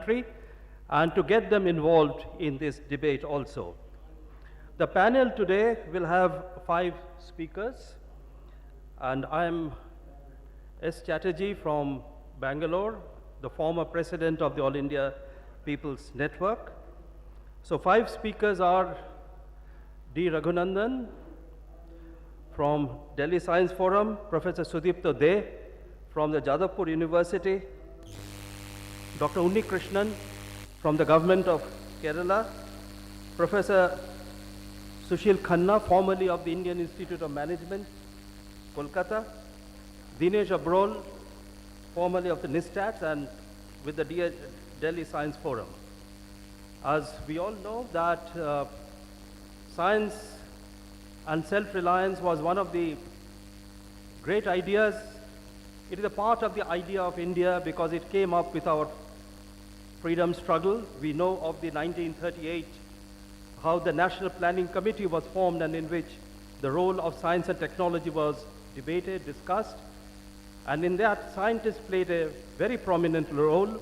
country and to get them involved in this debate also. The panel today will have 5 speakers, and I am S. Chatterjee from Bangalore, the former president of the All India People's Network. So 5 speakers are D. Raghunandan from Delhi Science Forum, Professor Sudipto De from the Jadavpur University, Dr. Unni Krishnan from the Government of Kerala, Professor Sushil Khanna, formerly of the Indian Institute of Management, Kolkata, Dinesh Abrol, formerly of the NISTATS and with the Delhi Science Forum. As we all know that science and self-reliance was one of the great ideas. It is a part of the idea of India because it came up with our freedom struggle. We know of the 1938, how the National Planning Committee was formed and in which the role of science and technology was debated, discussed. And in that, scientists played a very prominent role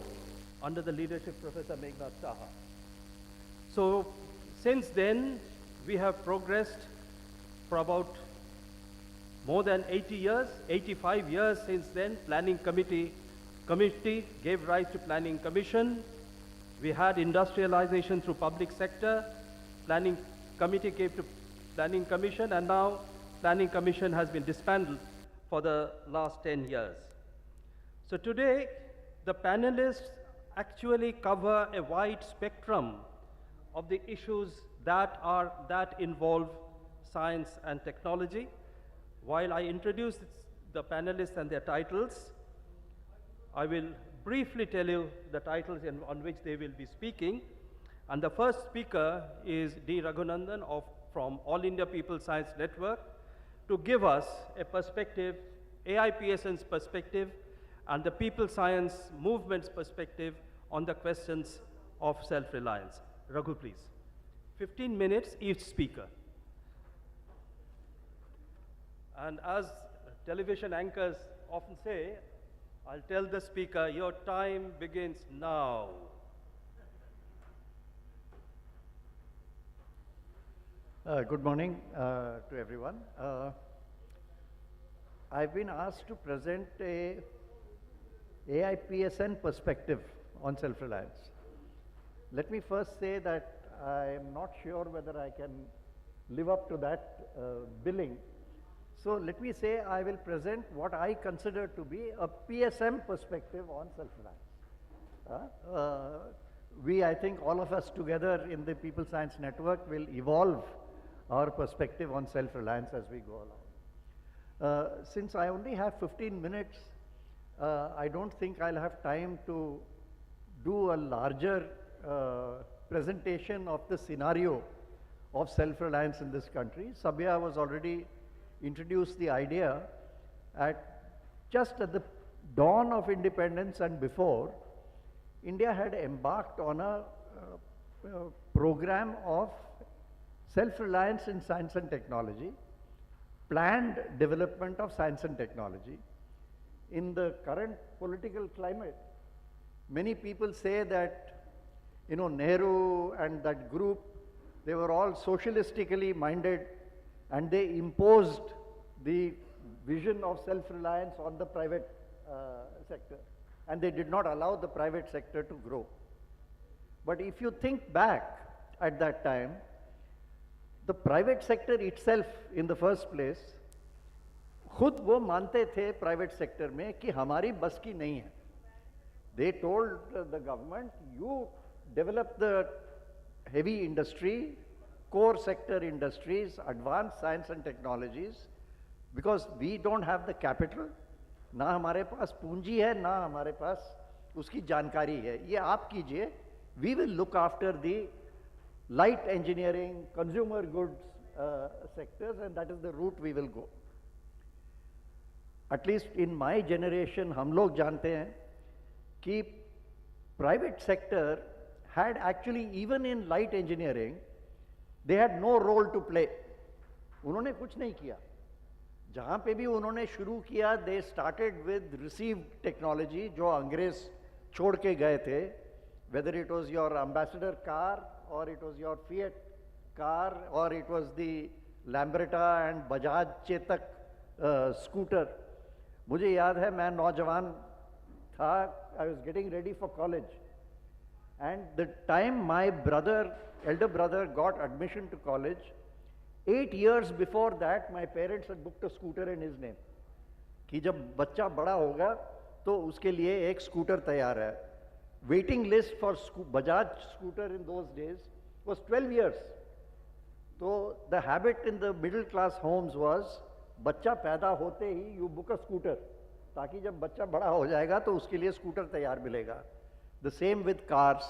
under the leadership of Professor Meghnad Saha. So since then, we have progressed for about more than 80 years, 85 years since then. Planning committee gave rise to Planning Commission. We had industrialization through public sector. Planning committee gave to Planning Commission, and now Planning Commission has been disbanded for the last 10 years. So today, the panelists actually cover a wide spectrum of the issues that involve science and technology. While I introduce the panelists and their titles, I will briefly tell you the titles on which they will be speaking. And the first speaker is D. Raghunandan from All India People's Science Network to give us a perspective, AIPSN's perspective, and the People Science Movement's perspective on the questions of self-reliance. Raghu, please. 15 minutes each speaker. And as television anchors often say, I'll tell the speaker, your time begins now. Good morning to everyone. I've been asked to present a AIPSN perspective on self-reliance. Let me first say that I am not sure whether I can live up to that billing. So let me say I will present what I consider to be a PSM perspective on self-reliance. I think all of us together in the People Science Network will evolve our perspective on self-reliance as we go along. Since I only have 15 minutes, I don't think I'll have time to do a larger presentation of the scenario of self-reliance in this country. Sabya was already introduced the idea just at the dawn of independence and before, India had embarked on a program of self-reliance in science and technology, planned development of science and technology. In the current political climate, many people say that, Nehru and that group, they were all socialistically minded and they imposed the vision of self-reliance on the private sector, and they did not allow the private sector to grow. But if you think back at that time, the private sector itself in the first place, खुद वो मानते थे private sector में कि हमारी बस की नहीं है. They told the government, you develop the heavy industry, core sector industries, advanced science and technologies, because we don't have the capital, ना हमारे पास पूंजी है, ना हमारे पास उसकी जानकारी है. ये आप कीजिए, we will look after the light engineering, consumer goods sectors, and that is the route we will go. At least in my generation, हम लोग जानते हैं कि private sector had actually, even in light engineering, they had no role to play. उन्होंने कुछ नहीं किया. जहाँ पे भी उन्होंने शुरू किया, they started with received technology, जो अंग्रेज छोड़ के गए थे. whether it was your ambassador car, or it was your Fiat car, or it was the Lambretta and Bajaj Chetak scooter. मुझे याद है मैं नौजवान था, I was getting ready for college, and the time my elder brother got admission to college, 8 years before that my parents had booked a scooter in his name, कि जब बच्चा बड़ा होगा तो उसके लिए एक स्कूटर तैयार है. Waiting list for Bajaj scooter in those days was 12 years. So the habit in the middle class homes was बच्चा पैदा होते ही you book a scooter, ताकि जब बच्चा बड़ा हो जाएगा तो उसके लिए स्कूटर तैयार मिलेगा. The same with cars.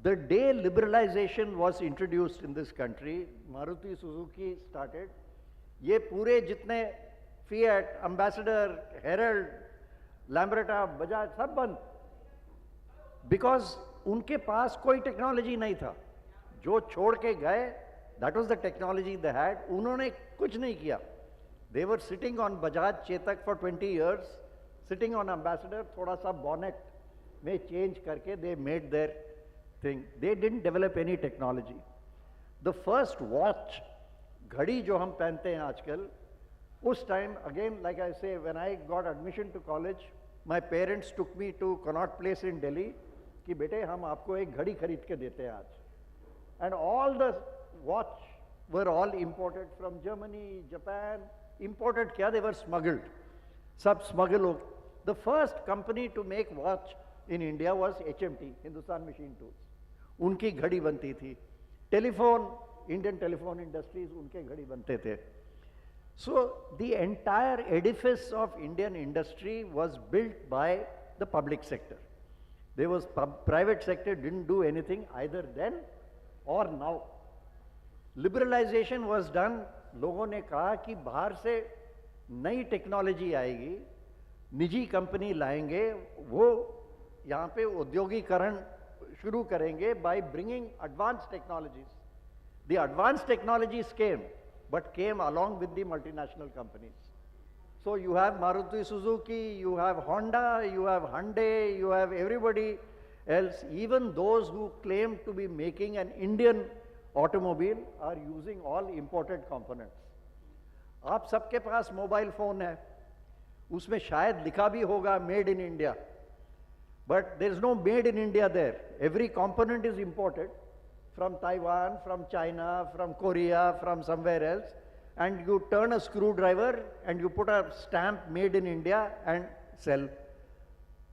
The day liberalization was introduced in this country, Maruti Suzuki started. ये पूरे जितने Fiat, Ambassador, Herald, Lambretta, Bajaj सब बंद, because उनके पास कोई टेक्नोलॉजी नहीं था. जो छोड़ के गए, that was the technology they had. उन्होंने कुछ नहीं किया. They were sitting on Bajaj Chetak for 20 years, sitting on Ambassador, थोड़ा सा bonnet में change करके they made their thing. They didn't develop any technology. The first watch, घड़ी जो हम पहनते हैं आजकल, उस time, again, like I say, when I got admission to college, my parents took me to Connaught Place in Delhi, कि बेटे हम आपको एक घड़ी खरीद के देते हैं आज. And all the watch were all imported from Germany, Japan. Imported क्या? They were smuggled. सब smuggle हो. The first company to make watch in India was HMT, Hindustan Machine Tools. उनकी घड़ी बनती थी. Telephone, Indian Telephone Industries, उनके घड़ी बनते थे. So the entire edifice of Indian industry was built by the public sector. There was private sector didn't do anything either then or now. Liberalization was done. लोगों ने कहा कि बाहर से नई टेक्नोलॉजी आएगी, निजी कंपनी लाएंगे, वो यहाँ पे औद्योगिकरण शुरू करेंगे by bringing advanced technologies. The advanced technologies came, but came along with the multinational companies. So you have Maruti Suzuki, you have Honda, you have Hyundai, you have everybody else. Even those who claim to be making an Indian automobile are using all imported components. आप सबके पास mobile phone है, उसमें शायद लिखा भी होगा made in India, but there is no made in India there. Every component is imported from Taiwan, from China, from Korea, from somewhere else, and you turn a screwdriver and you put a stamp made in India and sell.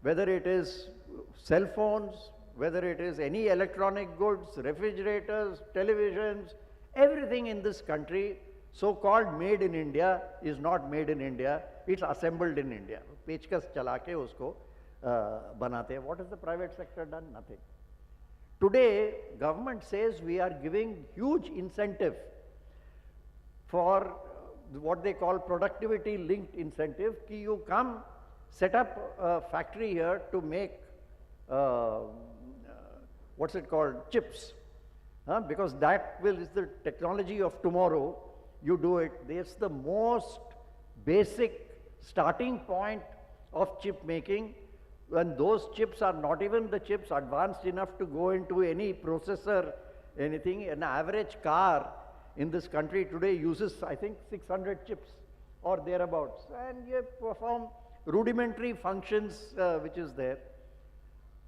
Whether it is cell phones, whether it is any electronic goods, refrigerators, televisions, everything in this country, so-called made in India, is not made in India, it's assembled in India. पेचकस चला के उसको बनाते हैं. What has the private sector done? Nothing. Today, government says we are giving huge incentive for what they call productivity linked incentive, कि you come set up a factory here to make what's it called, chips, because that is the technology of tomorrow. You do it. It's the most basic starting point of chip making, when those chips are not even the chips advanced enough to go into any processor, anything. An average car in this country today uses, I think, 600 chips or thereabouts, and you perform rudimentary functions which is there.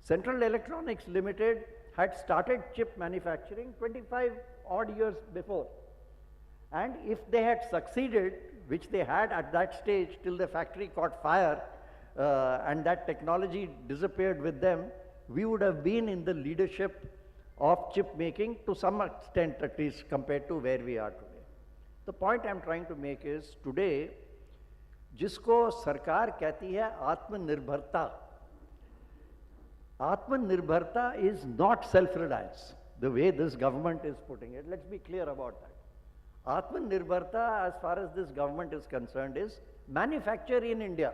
Central Electronics Limited had started chip manufacturing 25 odd years before. And if they had succeeded, which they had at that stage till the factory caught fire and that technology disappeared with them, we would have been in the leadership of chip making to some extent, at least compared to where we are today. The point I'm trying to make is, today, जिसको सरकार कहती है आत्मनिर्भरता, Atmanirbharta is not self-reliance, the way this government is putting it. Let's be clear about that. Atmanirbharta, as far as this government is concerned, is manufacture in India.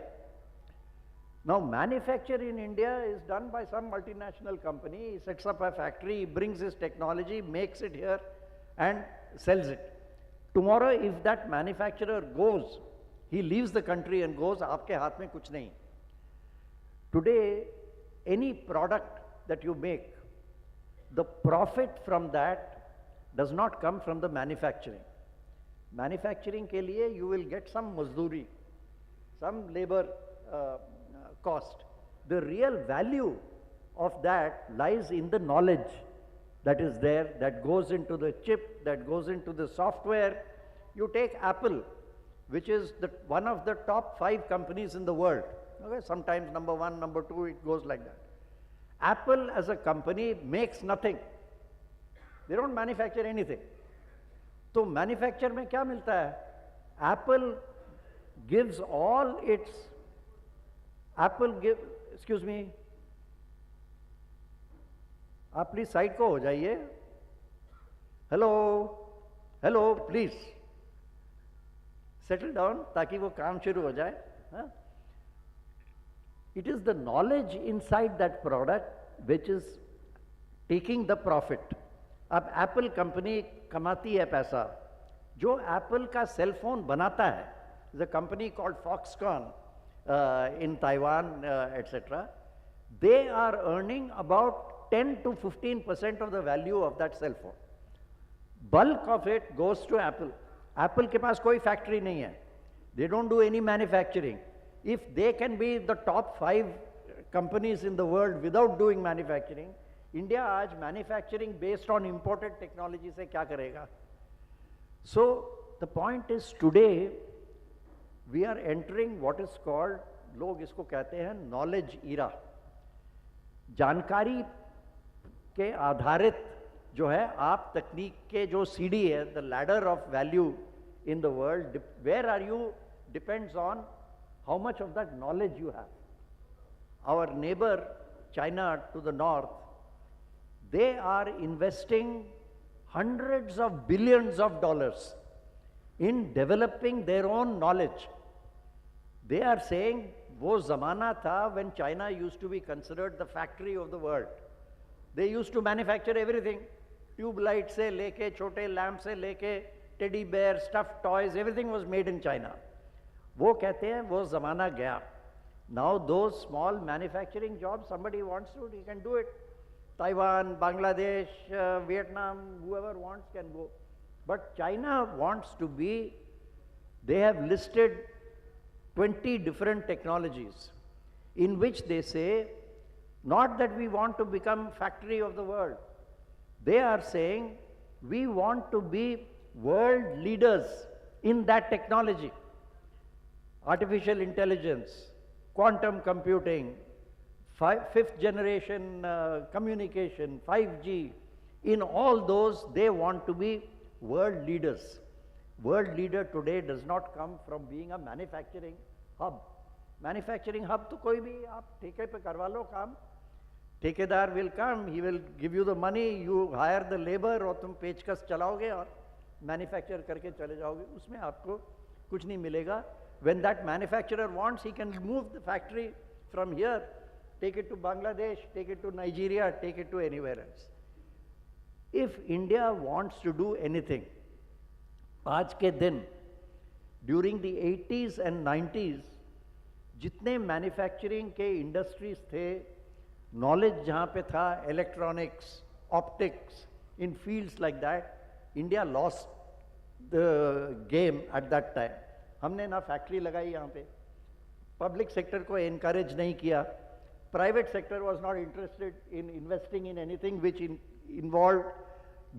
Now, manufacture in India is done by some multinational company. He sets up a factory, he brings his technology, makes it here, and sells it. Tomorrow, if that manufacturer goes, he leaves the country and goes, aapke haath mein kuch nahi. Today, any product that you make, the profit from that does not come from the manufacturing. Manufacturing ke liye you will get some mazduri, some labor cost. The real value of that lies in the knowledge that is there, that goes into the chip, that goes into the software. You take Apple, which is one of the top 5 companies in the world. Okay? Sometimes number 1, number 2, it goes like that. Apple as a company makes nothing. They don't manufacture anything. So manufacture में क्या मिलता है? Apple gives all its, excuse me, आप please side को हो जाइए. Hello hello please settle down ताकि वो काम शुरू हो जाए. It is the knowledge inside that product which is taking the profit. अब एप्पल कंपनी कमाती है पैसा. जो एप्पल का सेल फोन बनाता है, the company called Foxconn in Taiwan, etc., they are earning about 10 to 15% of the value of that cell phone. Bulk of it goes to Apple. Apple के पास कोई factory नहीं है. They don't do any manufacturing. If they can be the top 5 companies in the world without doing manufacturing, India आज manufacturing based on imported technology से क्या करेगा? So the point is today we are entering what is called, लोग इसको कहते हैं knowledge era. जानकारी के आधारित जो है आप तकनीक के जो सीढ़ी है, the ladder of value in the world, where are you depends on how much of that knowledge you have. Our neighbor China to the north, they are investing hundreds of billions of dollars in developing their own knowledge. They are saying वो ज़माना था when China used to be considered the factory of the world. They used to manufacture everything. Tube light से लेके छोटे lamp से लेके teddy bear, stuffed toys, everything was made in China. वो कहते हैं वो ज़माना गया. Now those small manufacturing jobs, somebody wants to, he can do it. Taiwan, Bangladesh, Vietnam, whoever wants can go. But China wants to be, they have listed 20 different technologies in which they say, not that we want to become factory of the world. They are saying, we want to be world leaders in that technology. Artificial intelligence, quantum computing, 5th generation communication, 5G, in all those they want to be world leaders. World leader today does not come from being a manufacturing hub. Manufacturing hub तो कोई भी आप ठेके पे करवा लो काम. ठेकेदार will come, he will give you the money, you hire the labor और तुम पेचकस चलाओगे और manufacture करके चले जाओगे. उसमें आपको कुछ नहीं मिलेगा. When that manufacturer wants, he can move the factory from here, take it to Bangladesh, take it to Nigeria, take it to anywhere else. If India wants to do anything, आज के दिन during the 80s and 90s जितने manufacturing के industries थे, knowledge जहाँ पे था, electronics, optics, in fields like that, India lost the game at that time. हमने ना फैक्ट्री लगाई यहाँ पे, पब्लिक सेक्टर को एनकरेज नहीं किया, private sector was not interested in investing in anything which involve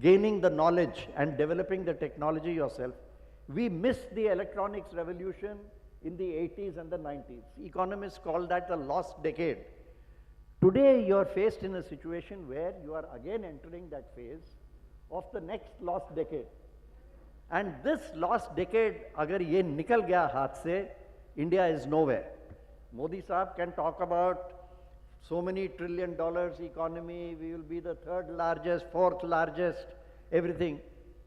gaining the knowledge and developing the technology yourself. We missed the electronics revolution in the 80s and the 90s. Economists call that the lost decade. Today you are faced in a situation where you are again entering that phase of the next lost decade. And this lost decade, agar ye nikal gaya haath se, India is nowhere. Modi Saab can talk about so many $1 trillion economy, we will be the 3rd largest, 4th largest, everything.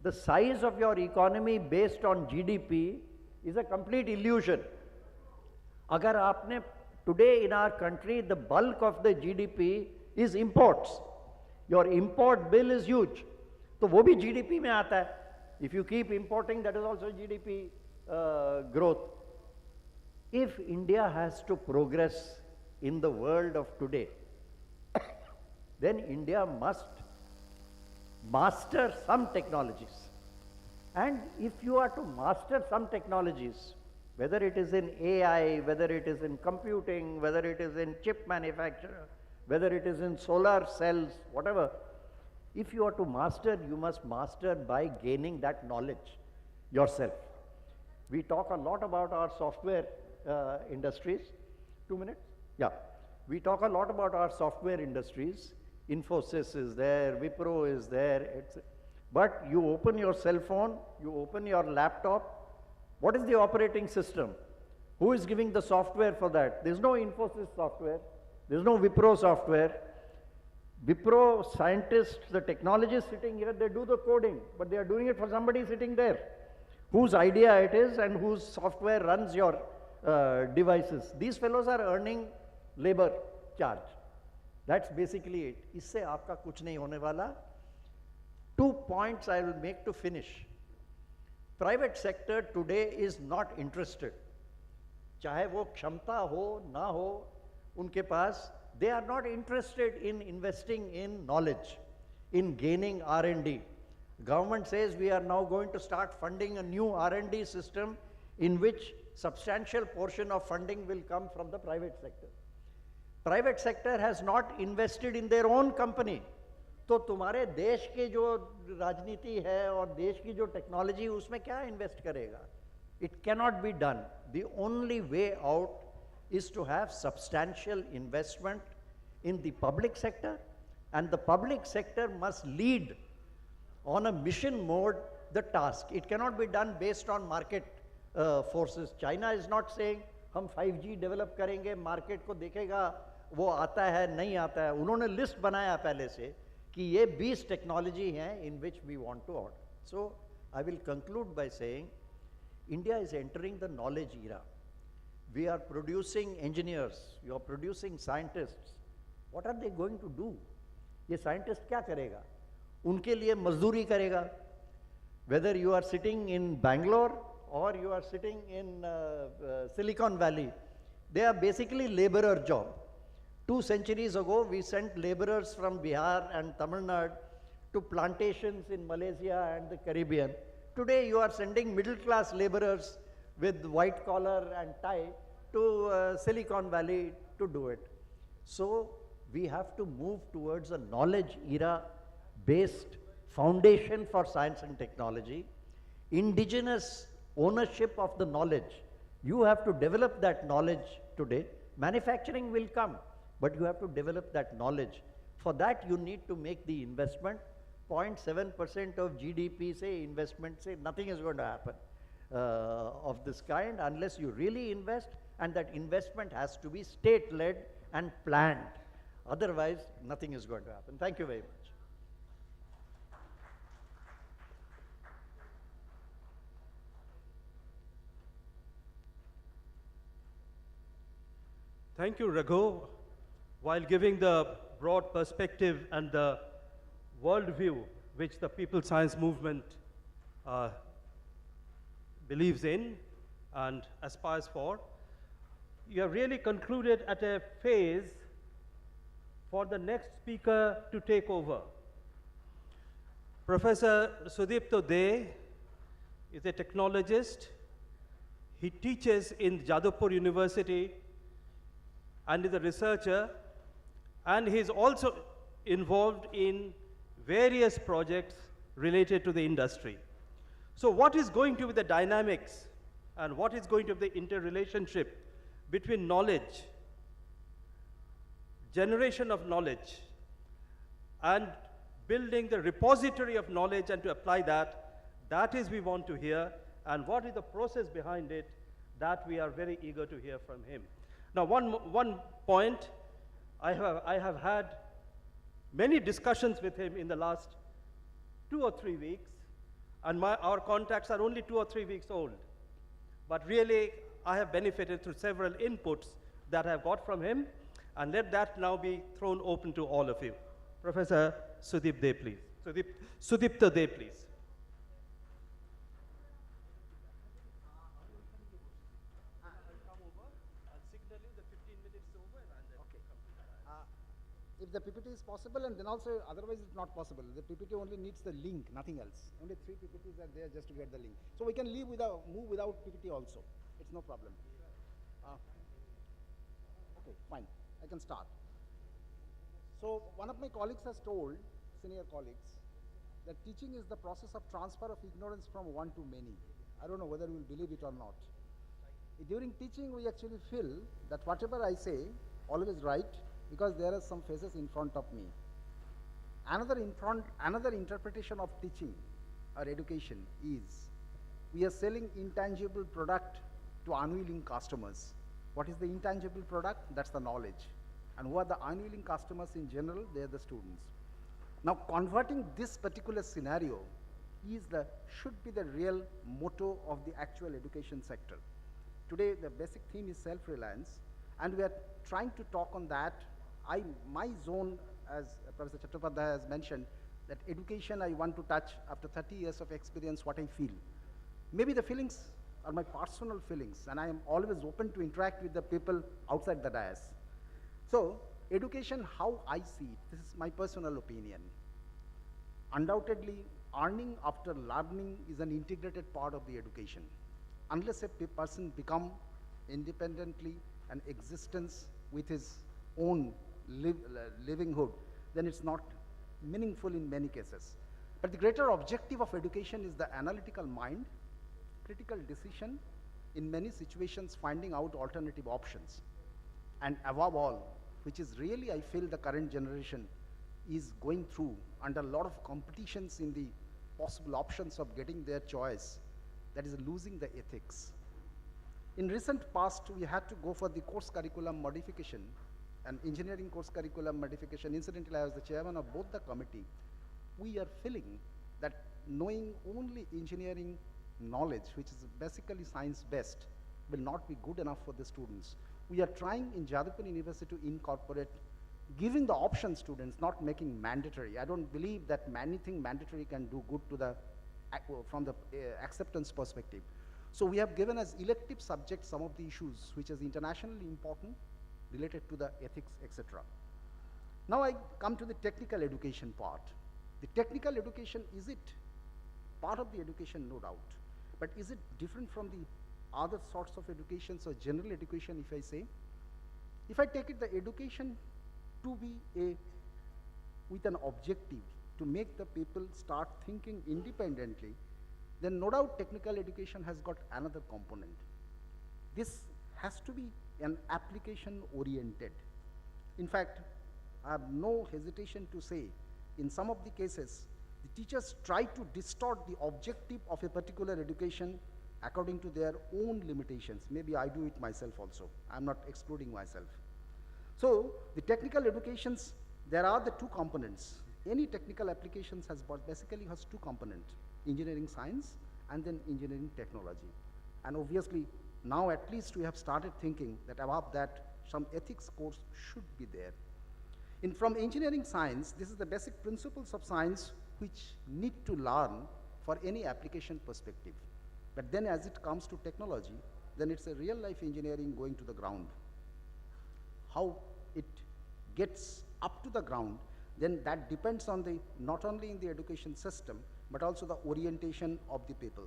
The size of your economy based on GDP is a complete illusion. Agar aapne, today in our country, the bulk of the GDP is imports. Your import bill is huge. So wo bhi GDP mein aata hai. If you keep importing, that is also GDP growth. If India has to progress in the world of today, then India must master some technologies. And if you are to master some technologies, whether it is in AI, whether it is in computing, whether it is in chip manufacture, whether it is in solar cells, whatever, if you are to master, you must master by gaining that knowledge yourself. We talk a lot about our software industries. 2 minutes? Yeah. We talk a lot about our software industries. Infosys is there, Wipro is there, but you open your cell phone, you open your laptop, what is the operating system? Who is giving the software for that? There's no Infosys software, there's no Wipro software. Wipro scientists, the technologists sitting here, they do the coding, but they are doing it for somebody sitting there, whose idea it is and whose software runs your devices. These fellows are earning labor charge. That's basically it. इससे आपका कुछ नहीं होने वाला. 2 points I will make to finish. Private sector today is not interested. चाहे वो क्षमता हो ना हो उनके पास, they are not interested in investing in knowledge, in gaining R&D. Government says we are now going to start funding a new R&D system in which substantial portion of funding will come from the private sector. Private sector has not invested in their own company. तो तुम्हारे देश के जो राजनीति है और देश की जो टेक्नोलॉजी उसमें क्या इन्वेस्ट करेगा? It cannot be done. The only way out is to have substantial investment in the public sector, and the public sector must lead on a mission mode the task. It cannot be done based on market forces. China is not saying हम 5G develop करेंगे, market को देखेगा वो आता है नहीं आता है. उन्होंने लिस्ट बनाया पहले से कि ये 20 टेक्नोलॉजी हैं in which we want to order. So I will conclude by saying India is entering the knowledge era. We are producing engineers, you are producing scientists. What are they going to do? ये scientist क्या करेगा? उनके लिए मजदूरी करेगा. Whether you are sitting in Bangalore or you are sitting in Silicon Valley, they are basically laborer job. 2 centuries ago, we sent laborers from Bihar and Tamil Nadu to plantations in Malaysia and the Caribbean. Today, you are sending middle-class laborers with white collar and tie to Silicon Valley to do it. So, we have to move towards a knowledge era-based foundation for science and technology, indigenous ownership of the knowledge. You have to develop that knowledge today. Manufacturing will come, but you have to develop that knowledge. For that, you need to make the investment. 0.7% of GDP, say, investment, say, nothing is going to happen of this kind unless you really invest, and that investment has to be state-led and planned. Otherwise, nothing is going to happen. Thank you very much. Thank you, Raghu. While giving the broad perspective and the worldview which the People Science Movement believes in and aspires for, you have really concluded at a phase for the next speaker to take over. Professor Sudipto De is a technologist. He teaches in Jadavpur University and is a researcher, and he is also involved in various projects related to the industry. So what is going to be the dynamics and what is going to be the interrelationship between knowledge, generation of knowledge, and building the repository of knowledge and to apply that, that is we want to hear, and what is the process behind it, that we are very eager to hear from him. Now, one point, I have had many discussions with him in the last 2 or 3 weeks, and our contacts are only 2 or 3 weeks old. But really, I have benefited through several inputs that I have got from him, and let that now be thrown open to all of you. Professor Sudip De, please. Sudipto De, please. If if the PPT is possible, and then also otherwise it's not possible. The PPT only needs the link, nothing else. Only 3 PPTs are there just to get the link. So we can move without PPT also. It's no problem. Okay, fine. I can start. So one of my colleagues has told, senior colleagues, that teaching is the process of transfer of ignorance from one to many. I don't know whether you will believe it or not. During teaching, we actually feel that whatever I say, always right, because there are some faces in front of me. Another interpretation of teaching or education is we are selling intangible product to unwilling customers. What is the intangible product? That's the knowledge. And who are the unwilling customers in general? They are the students. Now, converting this particular scenario should be the real motto of the actual education sector. Today, the basic theme is self-reliance, and we are trying to talk on that. My zone, as Professor Chattopadhyay has mentioned, that education I want to touch after 30 years of experience, what I feel. Maybe the feelings are my personal feelings, and I am always open to interact with the people outside the dais. So, education, how I see it, this is my personal opinion. Undoubtedly, earning after learning is an integrated part of the education. Unless a person become independently an existence with his own livelihood, then it's not meaningful in many cases. But the greater objective of education is the analytical mind, critical decision, in many situations finding out alternative options. And above all, which is really, I feel, the current generation is going through under a lot of competitions in the possible options of getting their choice, that is losing the ethics. In recent past, we had to go for the course curriculum modification, and engineering course curriculum modification. Incidentally, I was the chairman of both the committee. We are feeling that knowing only engineering knowledge, which is basically science-based, will not be good enough for the students. We are trying in Jadavpur University to incorporate giving the option students, not making mandatory. I don't believe that anything mandatory can do good to the from the acceptance perspective. So we have given as elective subjects some of the issues which is internationally important, related to the ethics, etc. Now I come to the technical education part. The technical education, is it part of the education? No doubt. But is it different from the other sorts of education, so general education, if I say? If I take it, the education to be with an objective, to make the people start thinking independently, then no doubt technical education has got another component. This has to be an application oriented. In fact, I have no hesitation to say, in some of the cases, the teachers try to distort the objective of a particular education according to their own limitations. Maybe I do it myself also. I'm not excluding myself. So the technical educations, there are the two components. Any technical applications basically has two components, engineering science and then engineering technology. And obviously, now at least we have started thinking that above that, some ethics course should be there. From engineering science, this is the basic principles of science which need to learn for any application perspective. But then as it comes to technology, then it's a real life engineering going to the ground. How it gets up to the ground, then that depends on not only in the education system, but also the orientation of the people.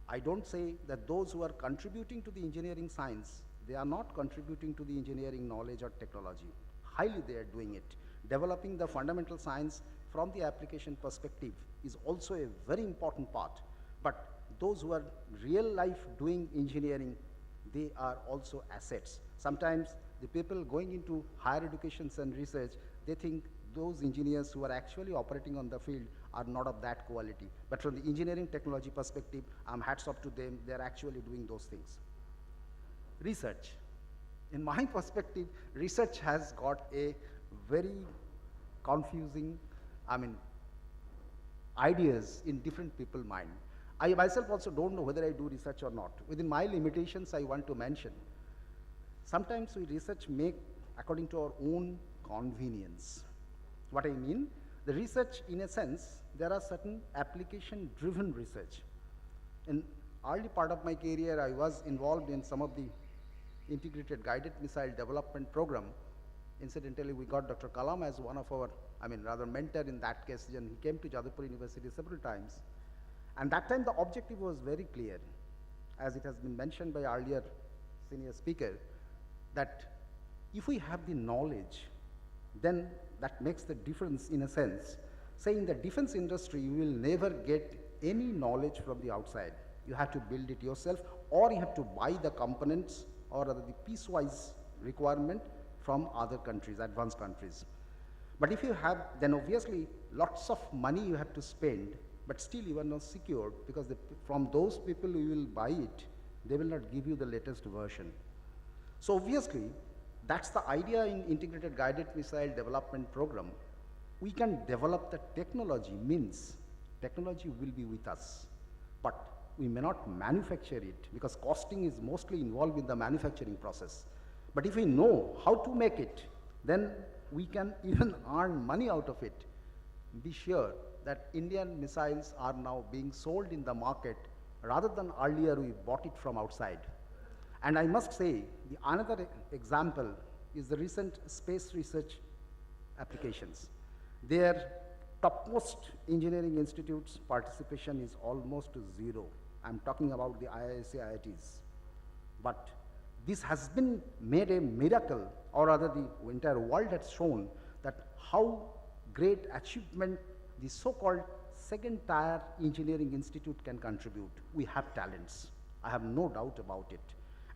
I don't say that those who are contributing to the engineering science, they are not contributing to the engineering knowledge or technology. Highly they are doing it. Developing the fundamental science from the application perspective is also a very important part. But those who are real life doing engineering, they are also assets. Sometimes the people going into higher educations and research, they think those engineers who are actually operating on the field are not of that quality. But from the engineering technology perspective, hats off to them, they're actually doing those things. Research. In my perspective, research has got a very confusing, ideas in different people's mind. I myself also don't know whether I do research or not. Within my limitations, I want to mention, sometimes we research make according to our own convenience. What I mean, the research, in a sense, there are certain application-driven research. In early part of my career, I was involved in some of the integrated guided missile development program, Incidentally, we got Dr. Kalam as one of our, rather mentor in that case, and he came to Jadavpur University several times. And that time the objective was very clear, as it has been mentioned by earlier senior speaker, that if we have the knowledge, then that makes the difference in a sense. Say in the defense industry, you will never get any knowledge from the outside. You have to build it yourself, or you have to buy the components or the piecewise requirement from other countries, advanced countries. But if you have, then obviously lots of money you have to spend, but still you are not secured, because from those people who will buy it, they will not give you the latest version. So obviously, that's the idea in Integrated Guided Missile Development Program. We can develop the technology, means technology will be with us, but we may not manufacture it, because costing is mostly involved in the manufacturing process. But if we know how to make it, then we can even earn money out of it. Be sure that Indian missiles are now being sold in the market rather than earlier we bought it from outside. And I must say, another example is the recent space research applications. Their topmost engineering institutes' participation is almost zero. I'm talking about the IISc, IITs. But this has been made a miracle, or rather the entire world has shown that how great achievement the so-called second-tier engineering institute can contribute. We have talents. I have no doubt about it.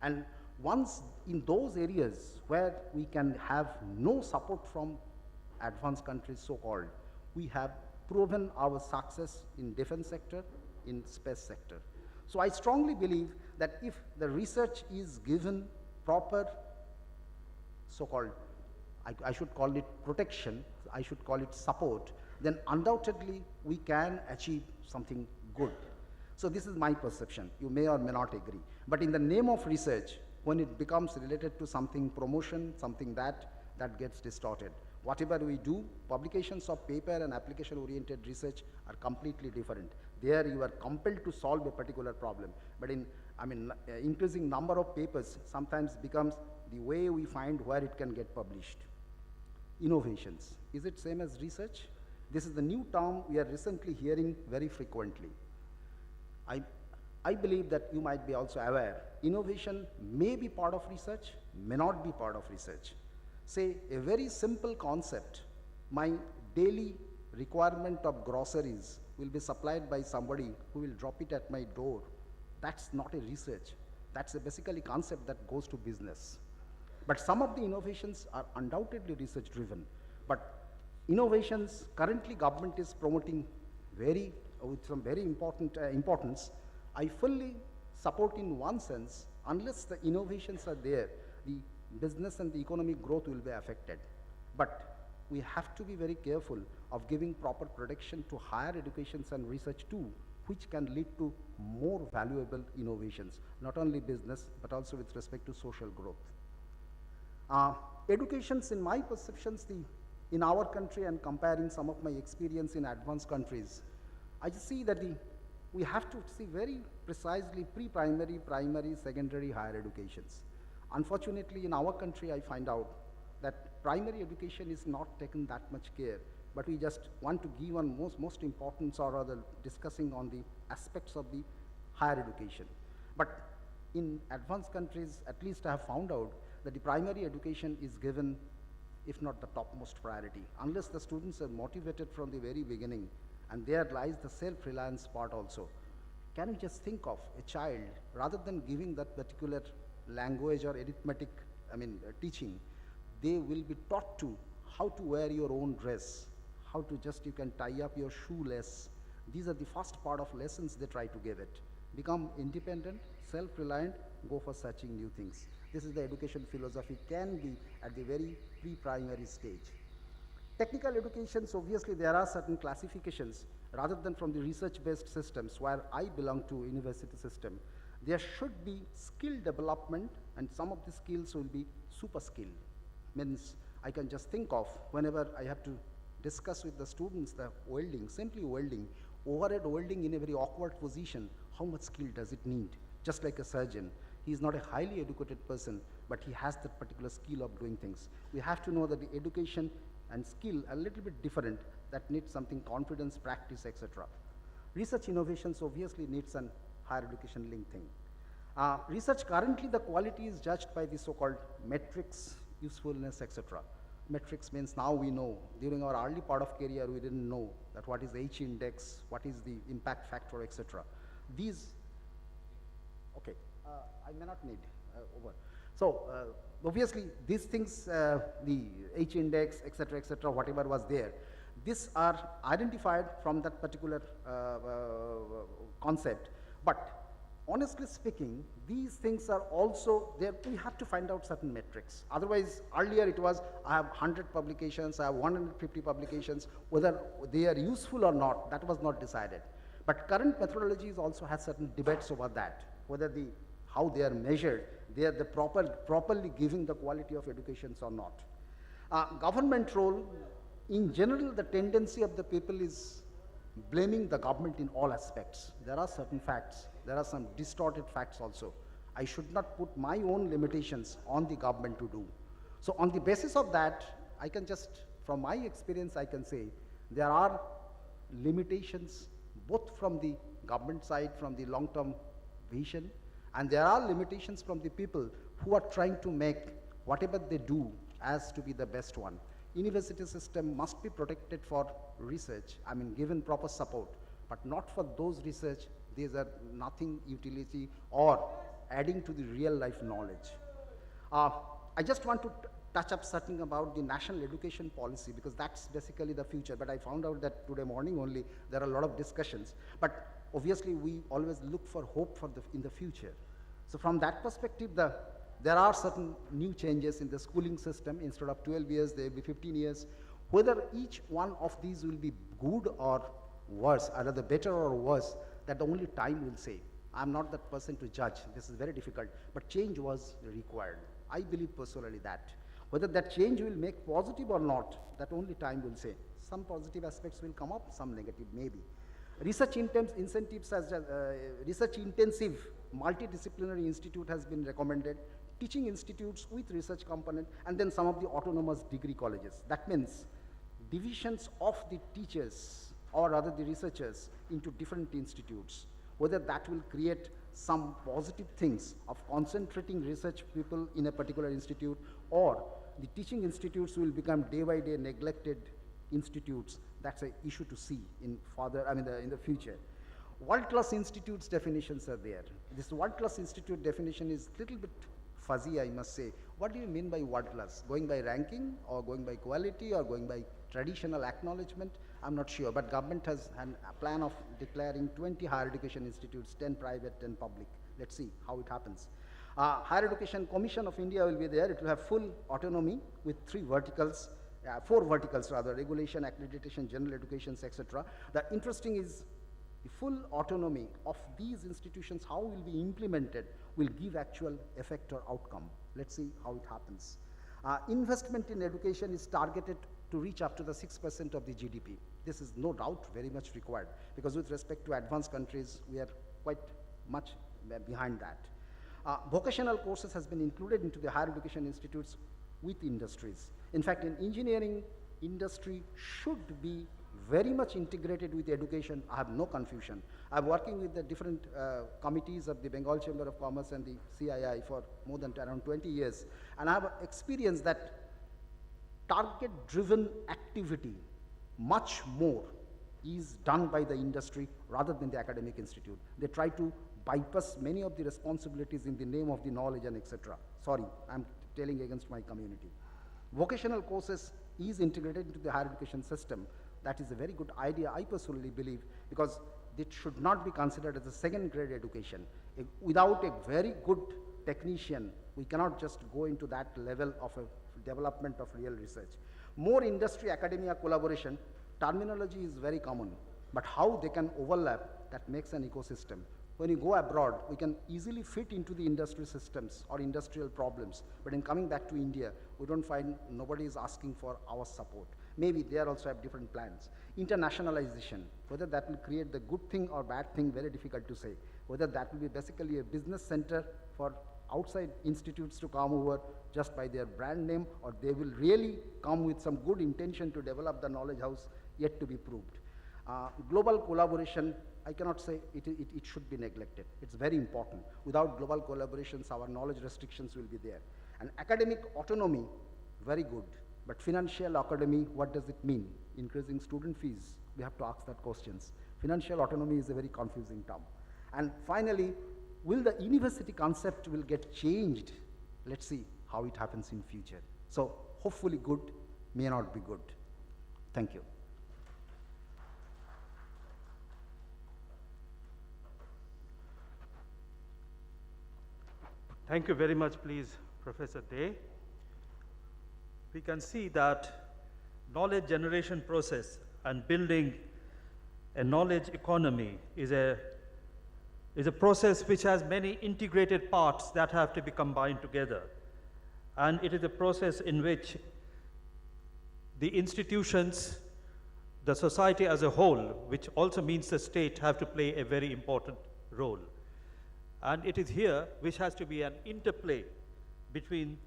And once in those areas where we can have no support from advanced countries, so-called, we have proven our success in defense sector, in space sector. So I strongly believe that if the research is given proper, so-called, I should call it protection, I should call it support, then undoubtedly we can achieve something good. So this is my perception. You may or may not agree. But in the name of research, when it becomes related to something promotion, something that gets distorted. Whatever we do, publications of paper and application-oriented research are completely different. There you are compelled to solve a particular problem. But in, increasing number of papers sometimes becomes the way we find where it can get published. Innovations. Is it same as research? This is the new term we are recently hearing very frequently. I believe that you might be also aware, innovation may be part of research, may not be part of research. Say, a very simple concept, my daily requirement of groceries will be supplied by somebody who will drop it at my door. That's not a research. That's a basically concept that goes to business. But some of the innovations are undoubtedly research driven. But innovations, currently government is promoting with some very important importance. I fully support in one sense, unless the innovations are there, the business and the economic growth will be affected. But we have to be very careful of giving proper protection to higher educations and research too, which can lead to more valuable innovations, not only business, but also with respect to social growth. Educations, in my perceptions, in our country and comparing some of my experience in advanced countries, I see that we have to see very precisely pre-primary, primary, secondary, higher educations. Unfortunately, in our country, I find out that primary education is not taken that much care, but we just want to give one most importance, or rather discussing on the aspects of the higher education. But in advanced countries, at least I have found out that the primary education is given, if not the topmost priority, unless the students are motivated from the very beginning, and there lies the self-reliance part also. Can you just think of a child, rather than giving that particular language or arithmetic, teaching, they will be taught to how to wear your own dress, how to just, you can tie up your shoelace. These are the first part of lessons they try to give it. Become independent, self-reliant, go for searching new things. This is the education philosophy can be at the very pre-primary stage. Technical educations, obviously there are certain classifications, rather than from the research-based systems where I belong to university system. There should be skill development, and some of the skills will be super skill. Means I can just think of whenever I have to discuss with the students the welding, simply welding, overhead welding in a very awkward position, how much skill does it need? Just like a surgeon, He is not a highly educated person, but he has that particular skill of doing things. We have to know that the education and skill are a little bit different, that needs something confidence, practice, etc. Research innovations obviously needs an higher education link thing. Research currently the quality is judged by the so-called metrics, usefulness, etc. Metrics means now we know. During our early part of career, we didn't know that what is H index, what is the impact factor, etc. These, okay, I may not need over. So obviously these things, the H index, etc., whatever was there, these are identified from that particular concept. But honestly speaking, these things are also there. We have to find out certain metrics. Otherwise, earlier it was, I have 100 publications, I have 150 publications, whether they are useful or not, that was not decided. But current methodologies also has certain debates over that, whether how they are measured, they are properly giving the quality of educations or not. Government role, in general, the tendency of the people is blaming the government in all aspects. There are certain facts. There are some distorted facts also. I should not put my own limitations on the government to do. So on the basis of that, I can just, from my experience, I can say there are limitations both from the government side, from the long-term vision, and there are limitations from the people who are trying to make whatever they do as to be the best one. University system must be protected for research, I mean given proper support, but not for those research, these are nothing utility or adding to the real life knowledge. I just want to touch up something about the national education policy, because that's basically the future, but I found out that today morning only there are a lot of discussions, but obviously we always look for hope for in the future. So from that perspective, there are certain new changes in the schooling system. Instead of 12 years, there will be 15 years. Whether each one of these will be good or worse, or rather better or worse, that the only time will say. I'm not that person to judge. This is very difficult, but change was required. I believe personally that. Whether that change will make positive or not, that only time will say. Some positive aspects will come up, some negative maybe. Research incentives as research intensive multidisciplinary institute has been recommended. Teaching institutes with research component, and then some of the autonomous degree colleges. That means divisions of the teachers or rather the researchers into different institutes. Whether that will create some positive things of concentrating research people in a particular institute, or the teaching institutes will become day by day neglected institutes. That's an issue to see in the future. World-class institutes definitions are there. This world-class institute definition is a little bit fuzzy, I must say. What do you mean by world-class? Going by ranking, or going by quality, or going by traditional acknowledgement? I'm not sure, but government has a plan of declaring 20 higher education institutes, 10 private, 10 public. Let's see how it happens. Higher Education Commission of India will be there. It will have full autonomy with 4 verticals rather, regulation, accreditation, general educations, etc. The interesting is the full autonomy of these institutions, how will be implemented, will give actual effect or outcome. Let's see how it happens. Investment in education is targeted to reach up to the 6% of the GDP. This is no doubt very much required, because with respect to advanced countries, we are quite much behind that. Vocational courses has been included into the higher education institutes with industries. In fact, in engineering, industry should be very much integrated with education. I have no confusion. I'm working with the different committees of the Bengal Chamber of Commerce and the CII for more than around 20 years. And I have experienced that target-driven activity, much more, is done by the industry rather than the academic institute. They try to bypass many of the responsibilities in the name of the knowledge and etc. Sorry, I'm telling against my community. Vocational courses is integrated into the higher education system. That is a very good idea, I personally believe, because it should not be considered as a second-grade education. Without a very good technician, we cannot just go into that level of a development of real research. More industry-academia collaboration, terminology is very common, but how they can overlap, that makes an ecosystem. When you go abroad, we can easily fit into the industry systems or industrial problems, but in coming back to India, we don't find nobody is asking for our support. Maybe they also have different plans. Internationalization, whether that will create the good thing or bad thing, very difficult to say. Whether that will be basically a business center for outside institutes to come over just by their brand name, or they will really come with some good intention to develop the knowledge house, yet to be proved. Global collaboration, I cannot say it should be neglected. It's very important. Without global collaborations, our knowledge restrictions will be there. And academic autonomy, very good. But financial autonomy, what does it mean? Increasing student fees, we have to ask that questions. Financial autonomy is a very confusing term. And finally, will the university concept will get changed? Let's see how it happens in future. So hopefully good, may not be good. Thank you. Thank you very much, please, Professor Day. We can see that knowledge generation process and building a knowledge economy is a process which has many integrated parts that have to be combined together. And it is a process in which the institutions, the society as a whole, which also means the state, have to play a very important role. And it is here which has to be an interplay between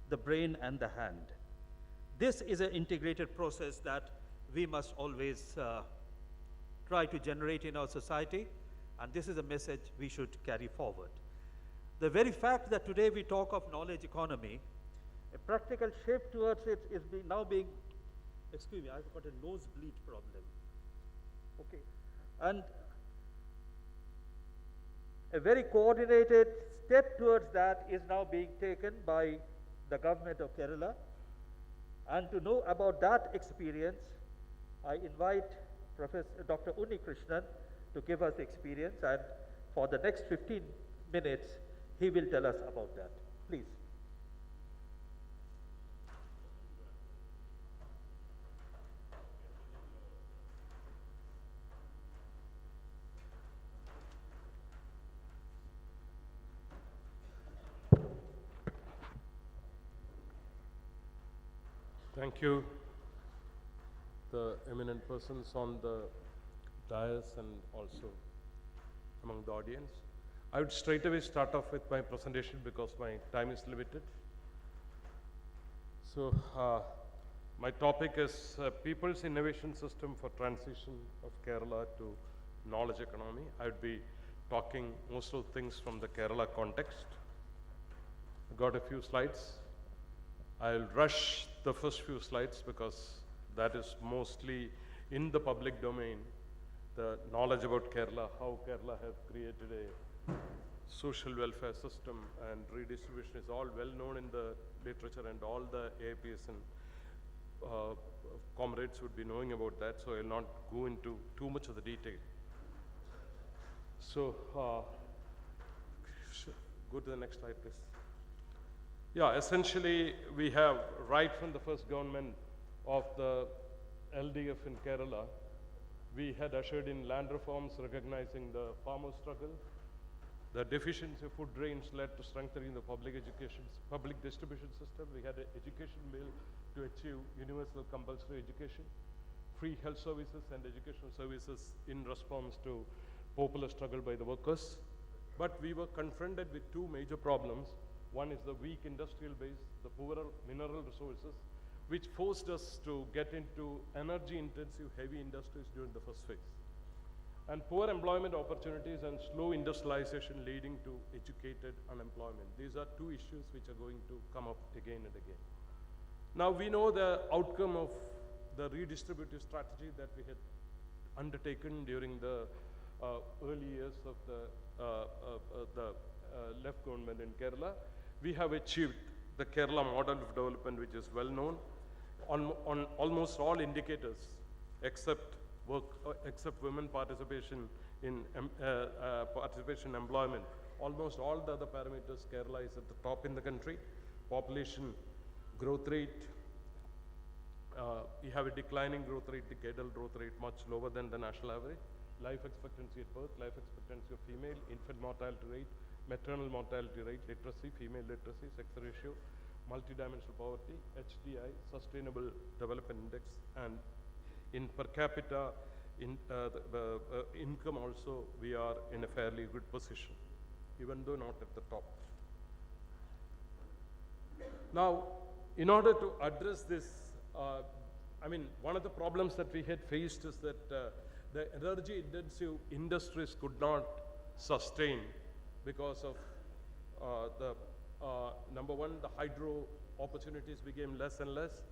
the brain and the hand. This is an integrated process that we must always try to generate in our society, and this is a message we should carry forward. The very fact that today we talk of knowledge economy, a practical shape towards it is now being, excuse me, I've got a nosebleed problem. Okay, and a very coordinated step towards that is now being taken by the government of Kerala. And to know about that experience, I invite Professor Dr. Unni Krishnan to give us the experience, and for the next 15 minutes, he will tell us about that. Please. Thank you, the eminent persons on the dais and also among the audience. I would straight away start off with my presentation because my time is limited. So my topic is People's Innovation System for Transition of Kerala to Knowledge Economy. I would be talking most of the things from the Kerala context. I got a few slides. I'll rush the first few slides because that is mostly in the public domain. The knowledge about Kerala, how Kerala have created a social welfare system and redistribution is all well known in the literature, and all the AIPSN comrades would be knowing about that, so I'll not go into too much of the detail. So, go to the next slide, please. Yeah, essentially, we have right from the first government of the LDF in Kerala, we had ushered in land reforms recognizing the farmer struggle. The deficiency of food grains led to strengthening the public distribution system. We had an education bill to achieve universal compulsory education, free health services and educational services in response to popular struggle by the workers. But we were confronted with two major problems. One is the weak industrial base, the poorer mineral resources, which forced us to get into energy-intensive heavy industries during the first phase. And poor employment opportunities and slow industrialization leading to educated unemployment. These are two issues which are going to come up again and again. Now we know the outcome of the redistributive strategy that we had undertaken during the early years of the left government in Kerala. We have achieved the Kerala model of development, which is well known on almost all indicators except women participation in employment. Almost all the other parameters, Kerala is at the top in the country. Population growth rate, we have a declining growth rate, decadal growth rate much lower than the national average. Life expectancy at birth, life expectancy of female, infant mortality rate, maternal mortality rate, literacy, female literacy, sex ratio, multidimensional poverty, HDI, Sustainable Development Index, and in per capita income also we are in a fairly good position, even though not at the top. Now, in order to address this, one of the problems that we had faced is that the energy intensive industries could not sustain because of number one, the hydro opportunities became less and less.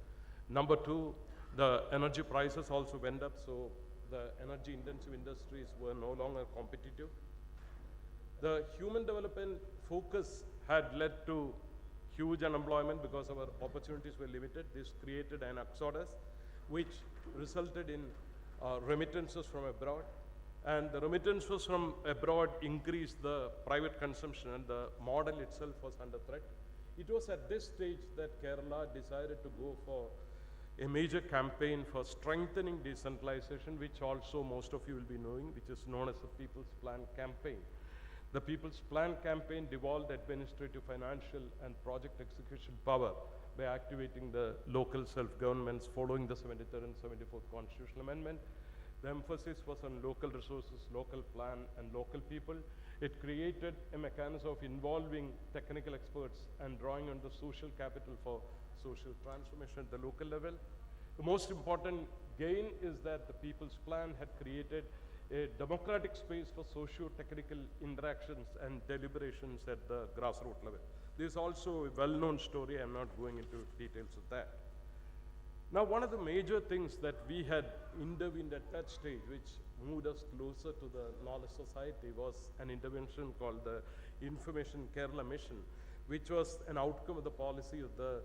Number two, the energy prices also went up, so the energy intensive industries were no longer competitive. The human development focus had led to huge unemployment because our opportunities were limited. This created an exodus, which resulted in remittances from abroad. And the remittances from abroad increased the private consumption, and the model itself was under threat. It was at this stage that Kerala decided to go for a major campaign for strengthening decentralization, which also most of you will be knowing, which is known as the People's Plan campaign. The People's Plan campaign devolved administrative, financial, and project execution power by activating the local self-governments following the 73rd and 74th Constitutional Amendment. The emphasis was on local resources, local plan, and local people. It created a mechanism of involving technical experts and drawing on the social capital for social transformation at the local level. The most important gain is that the People's Plan had created a democratic space for socio-technical interactions and deliberations at the grassroots level. This is also a well-known story. I'm not going into details of that. Now, one of the major things that we had intervened at that stage, which moved us closer to the knowledge society, was an intervention called the Information Kerala Mission, which was an outcome of the policy of the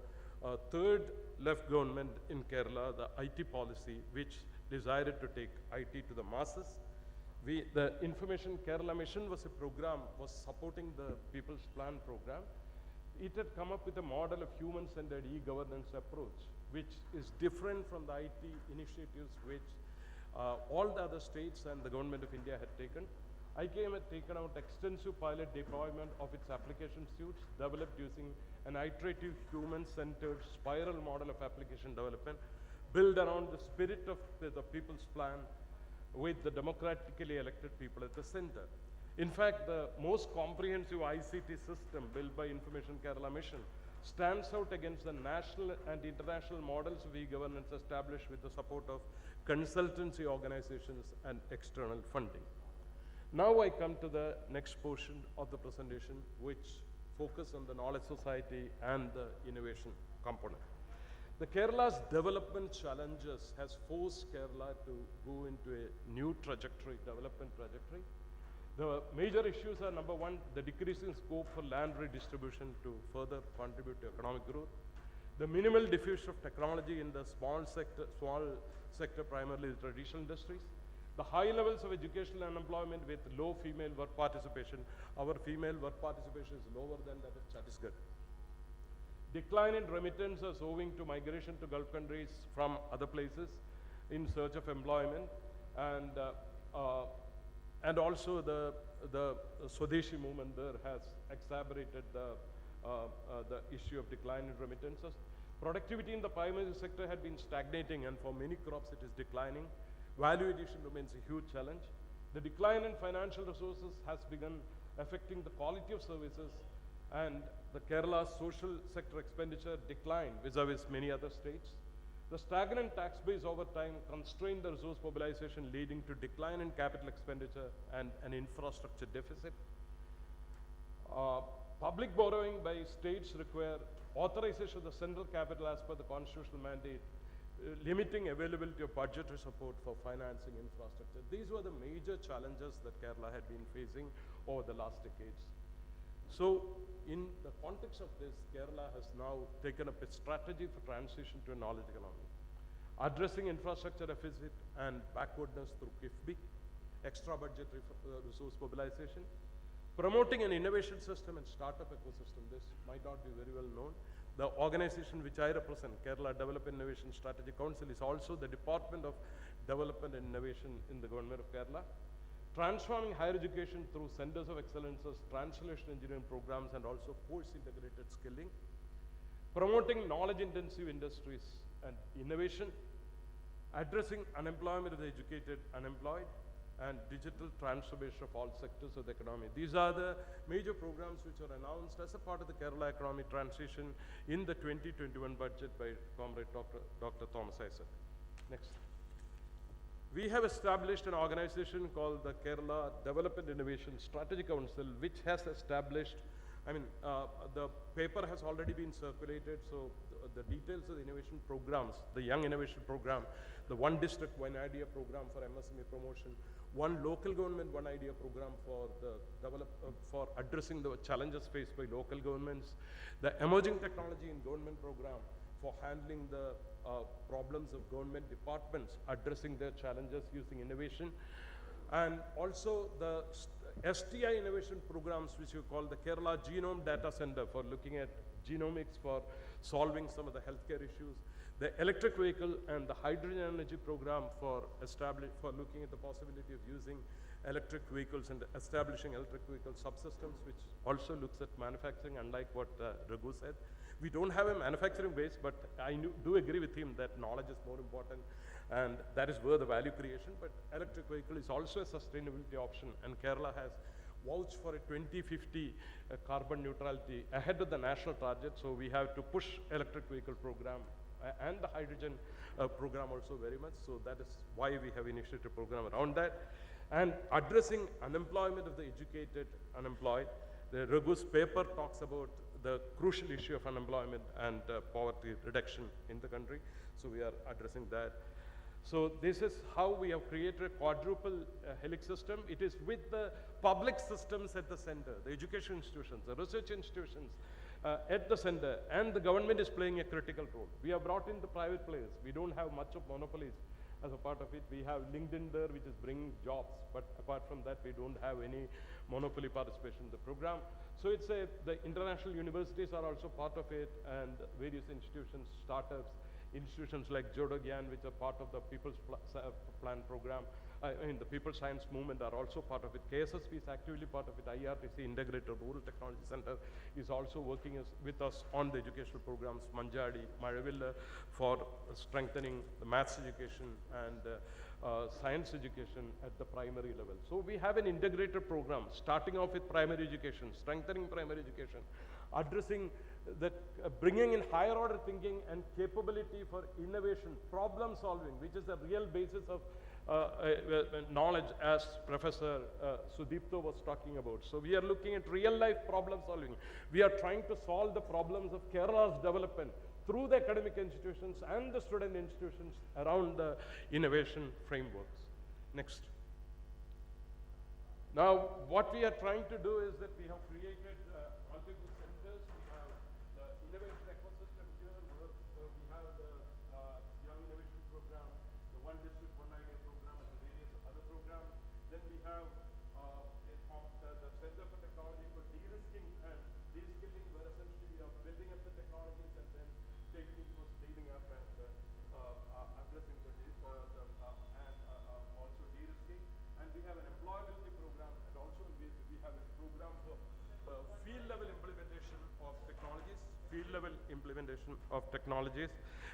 third left government in Kerala, the IT policy, which decided to take IT to the masses. The Information Kerala Mission was a program, was supporting the People's Plan program. It had come up with a model of human-centered e-governance approach, which is different from the IT initiatives which all the other states and the government of India had taken. IKM had taken out extensive pilot deployment of its application suites developed using an iterative human-centered spiral model of application development built around the spirit of the People's Plan with the democratically elected people at the center. In fact, the most comprehensive ICT system built by Information Kerala Mission stands out against the national and international models of e-governance established with the support of consultancy organizations and external funding. Now I come to the next portion of the presentation, which focus on the knowledge society and the innovation component. The Kerala's development challenges has forced Kerala to go into a new trajectory, development trajectory. The major issues are, number one, the decreasing scope for land redistribution to further contribute to economic growth. The minimal diffusion of technology in the small sector, primarily the traditional industries. The high levels of educational unemployment with low female work participation. Our female work participation is lower than that of Chhattisgarh. Decline in remittances owing to migration to Gulf countries from other places in search of employment, and also the Swadeshi movement there has exacerbated the issue of decline in remittances. Productivity in the primary sector had been stagnating, and for many crops it is declining. Value addition remains a huge challenge. The decline in financial resources has begun affecting the quality of services, and the Kerala's social sector expenditure declined vis-a-vis many other states. The stagnant tax base over time constrained the resource mobilization, leading to decline in capital expenditure and an infrastructure deficit. Public borrowing by states require authorization of the central capital as per the constitutional mandate, limiting availability of budgetary support for financing infrastructure. These were the major challenges that Kerala had been facing over the last decades. So, in the context of this, Kerala has now taken up a strategy for transition to a knowledge economy, addressing infrastructure deficit and backwardness through KIFBI, extra budgetary resource mobilization, promoting an innovation system and startup ecosystem. This might not be very well known. The organization which I represent, Kerala Development Innovation Strategy Council, is also the Department of Development and Innovation in the Government of Kerala. Transforming higher education through centers of excellences, translation engineering programs, and also course-integrated skilling. Promoting knowledge-intensive industries and innovation. Addressing unemployment of the educated unemployed. and digital transformation of all sectors of the economy. These are the major programs which are announced as a part of the Kerala economic transition in the 2021 budget by Comrade Dr. Thomas Isaac. Next. We have established an organization called the Kerala Development Innovation Strategy Council, which has established, the paper has already been circulated, so the details of the innovation programs, the Young Innovation Program, the One District, One Idea Program for MSME promotion, one local government, one idea program for for addressing the challenges faced by local governments, the emerging technology in government program for handling the problems of government departments, addressing their challenges using innovation, and also the STI innovation programs, which you call the Kerala Genome Data Center for looking at genomics for solving some of the healthcare issues, the electric vehicle and the hydrogen energy program for looking at the possibility of using electric vehicles and establishing electric vehicle subsystems, which also looks at manufacturing, unlike what Raghu said. We don't have a manufacturing base, but I do agree with him that knowledge is more important, and that is where the value creation, but electric vehicle is also a sustainability option, and Kerala has vouched for a 2050 carbon neutrality ahead of the national target, so we have to push electric vehicle program and the hydrogen program also very much, so that is why we have initiated a program around that. And addressing unemployment of the educated unemployed, the Raghu's paper talks about the crucial issue of unemployment and poverty reduction in the country, so we are addressing that. So this is how we have created a quadruple helix system. It is with the public systems at the center, the education institutions, the research institutions at the center, and the government is playing a critical role. We have brought in the private players. We don't have much of monopolies as a part of it. We have LinkedIn there, which is bringing jobs, but apart from that, we don't have any monopoly participation in the program. So it's the international universities are also part of it, and various institutions, startups, institutions like Jodogyan, which are part of the People's Plan program, the People Science Movement are also part of it. KSSP is actively part of it. IRTC, Integrated Rural Technology Center, is also working with us on the educational programs, Manjadi, Maravilla, for strengthening the maths education and science education at the primary level. So we have an integrated program, starting off with primary education, strengthening primary education, addressing that, bringing in higher order thinking and capability for innovation, problem solving, which is the real basis of knowledge, as Professor Sudipto was talking about. So we are looking at real life problem solving. We are trying to solve the problems of Kerala's development through the academic institutions and the student institutions around the innovation frameworks. Next. Now, what we are trying to do is that we have created multiple centers. We have the innovation ecosystem here, where we have the Young Innovation Program, the One District, One Idea Program, and the various other programs. Then we have the Center for Technology for De-risking and De-skilling, where essentially we are building up the technologies and then taking for scaling up and addressing also de-risking. And we have an employability program, and also we have a program for field level implementation of technologies,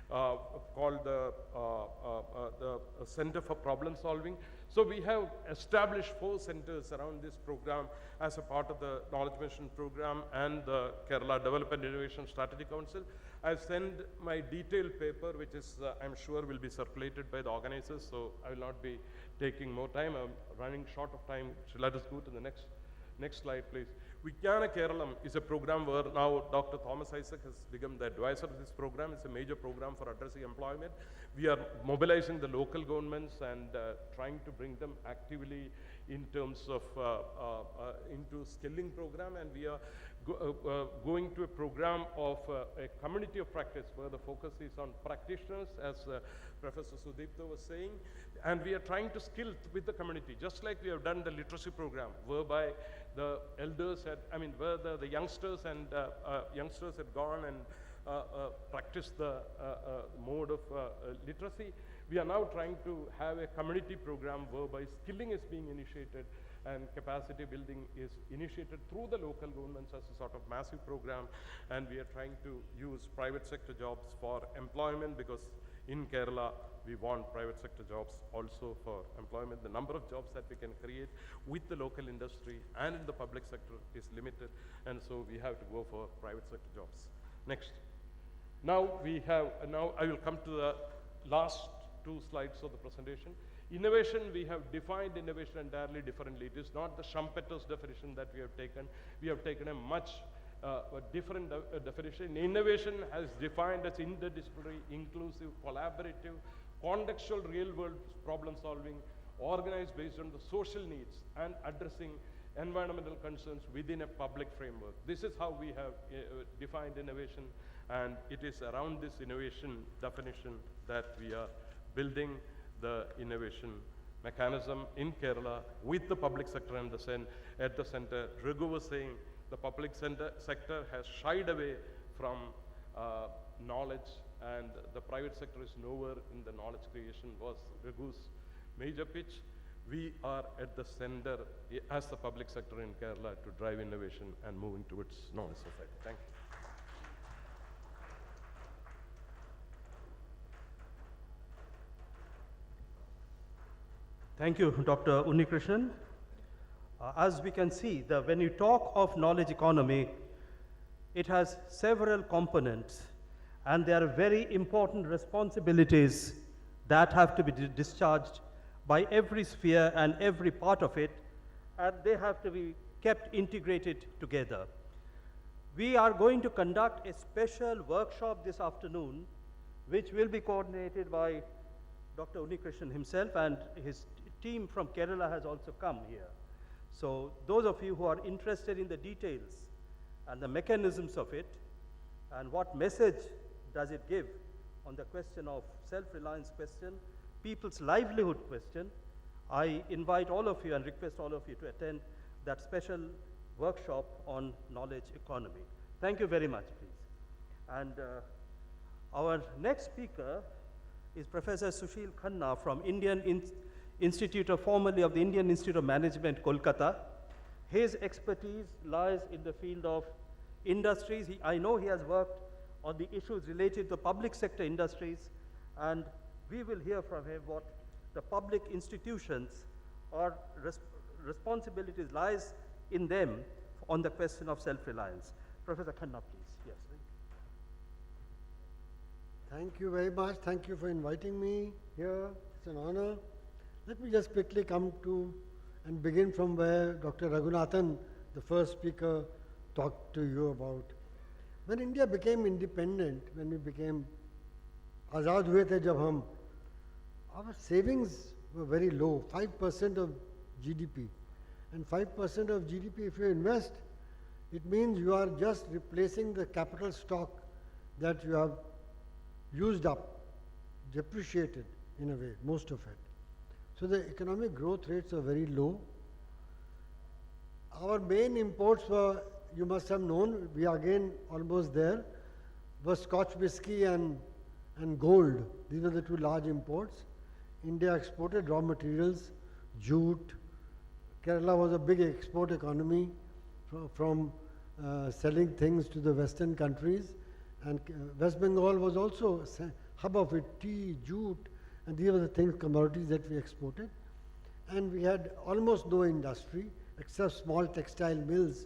called the Center for Problem Solving. So we have established 4 centers around this program as a part of the Knowledge Mission program and the Kerala Development Innovation Strategy Council. I've sent my detailed paper, which is, I'm sure will be circulated by the organizers, so I will not be taking more time. I'm running short of time, so let us go to the next slide, please. Vijnana Keralam is a program where now Dr. Thomas Isaac has become the advisor of this program. It's a major program for addressing employment. We are mobilizing the local governments and trying to bring them actively in terms of into skilling program, and we are going to a program of a community of practice where the focus is on practitioners, as Professor Sudipto was saying, and we are trying to skill with the community, just like we have done the literacy program, whereby the elders had, where the youngsters and youngsters had gone and practiced the mode of literacy. We are now trying to have a community program whereby skilling is being initiated and capacity building is initiated through the local governments as a sort of massive program, and we are trying to use private sector jobs for employment, because in Kerala We want private sector jobs also for employment. The number of jobs that we can create with the local industry and in the public sector is limited, and so we have to go for private sector jobs. Next. Now I will come to the last two slides of the presentation. Innovation, we have defined innovation entirely differently. It is not the Schumpeter's definition that we have taken. We have taken a much different definition. Innovation has defined as interdisciplinary, inclusive, collaborative, contextual real-world problem solving, organized based on the social needs and addressing environmental concerns within a public framework. This is how we have defined innovation, and it is around this innovation definition that we are building the innovation mechanism in Kerala with the public sector and at the center. Raghu was saying the public sector has shied away from knowledge, and the private sector is nowhere in the knowledge creation, was Raghu's major pitch. We are at the center as the public sector in Kerala to drive innovation and moving towards knowledge society. Thank you. Thank you, Dr. Unnikrishnan. As we can see, when you talk of knowledge economy, it has several components, and there are very important responsibilities that have to be discharged by every sphere and every part of it, and they have to be kept integrated together. We are going to conduct a special workshop this afternoon, which will be coordinated by Dr. Unnikrishnan himself, and his team from Kerala has also come here. So those of you who are interested in the details and the mechanisms of it, and what message does it give on the question of self-reliance question, people's livelihood question, I invite all of you and request all of you to attend that special workshop on knowledge economy. Thank you very much, please. And our next speaker is Professor Sushil Khanna from formerly of the Indian Institute of Management, Kolkata. His expertise lies in the field of industries. I know he has worked on the issues related to public sector industries, and we will hear from him what the public institutions or responsibilities lies in them on the question of self-reliance. Professor Khanna, please. Yes. Thank you very much. Thank you for inviting me here. It's an honor. Let me just quickly come to and begin from where Dr. Raghunathan, the first speaker, talked to you about. When India became independent, when we became Azad hue the jab hum, our savings were very low, 5% of GDP. And 5% of GDP, if you invest, it means you are just replacing the capital stock that you have used up, depreciated in a way, most of it. So the economic growth rates are very low. Our main imports were, you must have known, we are again almost there, were Scotch whisky and gold. These were the two large imports. India exported raw materials, jute. Kerala was a big export economy from selling things to the Western countries. And West Bengal was also a hub of it, tea, jute, and these were the things, commodities that we exported. And we had almost no industry except small textile mills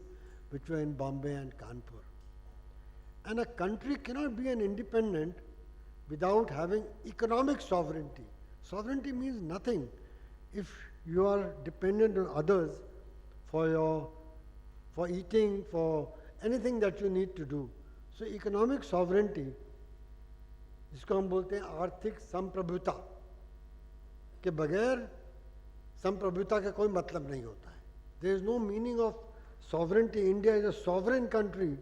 which were in Bombay and Kanpur. And a country cannot be an independent without having economic sovereignty. Sovereignty means nothing if you are dependent on others for eating, for anything that you need to do. So economic sovereignty, जिसको हम बोलते हैं आर्थिक संप्रभुता के बगैर संप्रभुता का कोई मतलब नहीं होता है. There is no meaning of sovereignty. India is a sovereign country,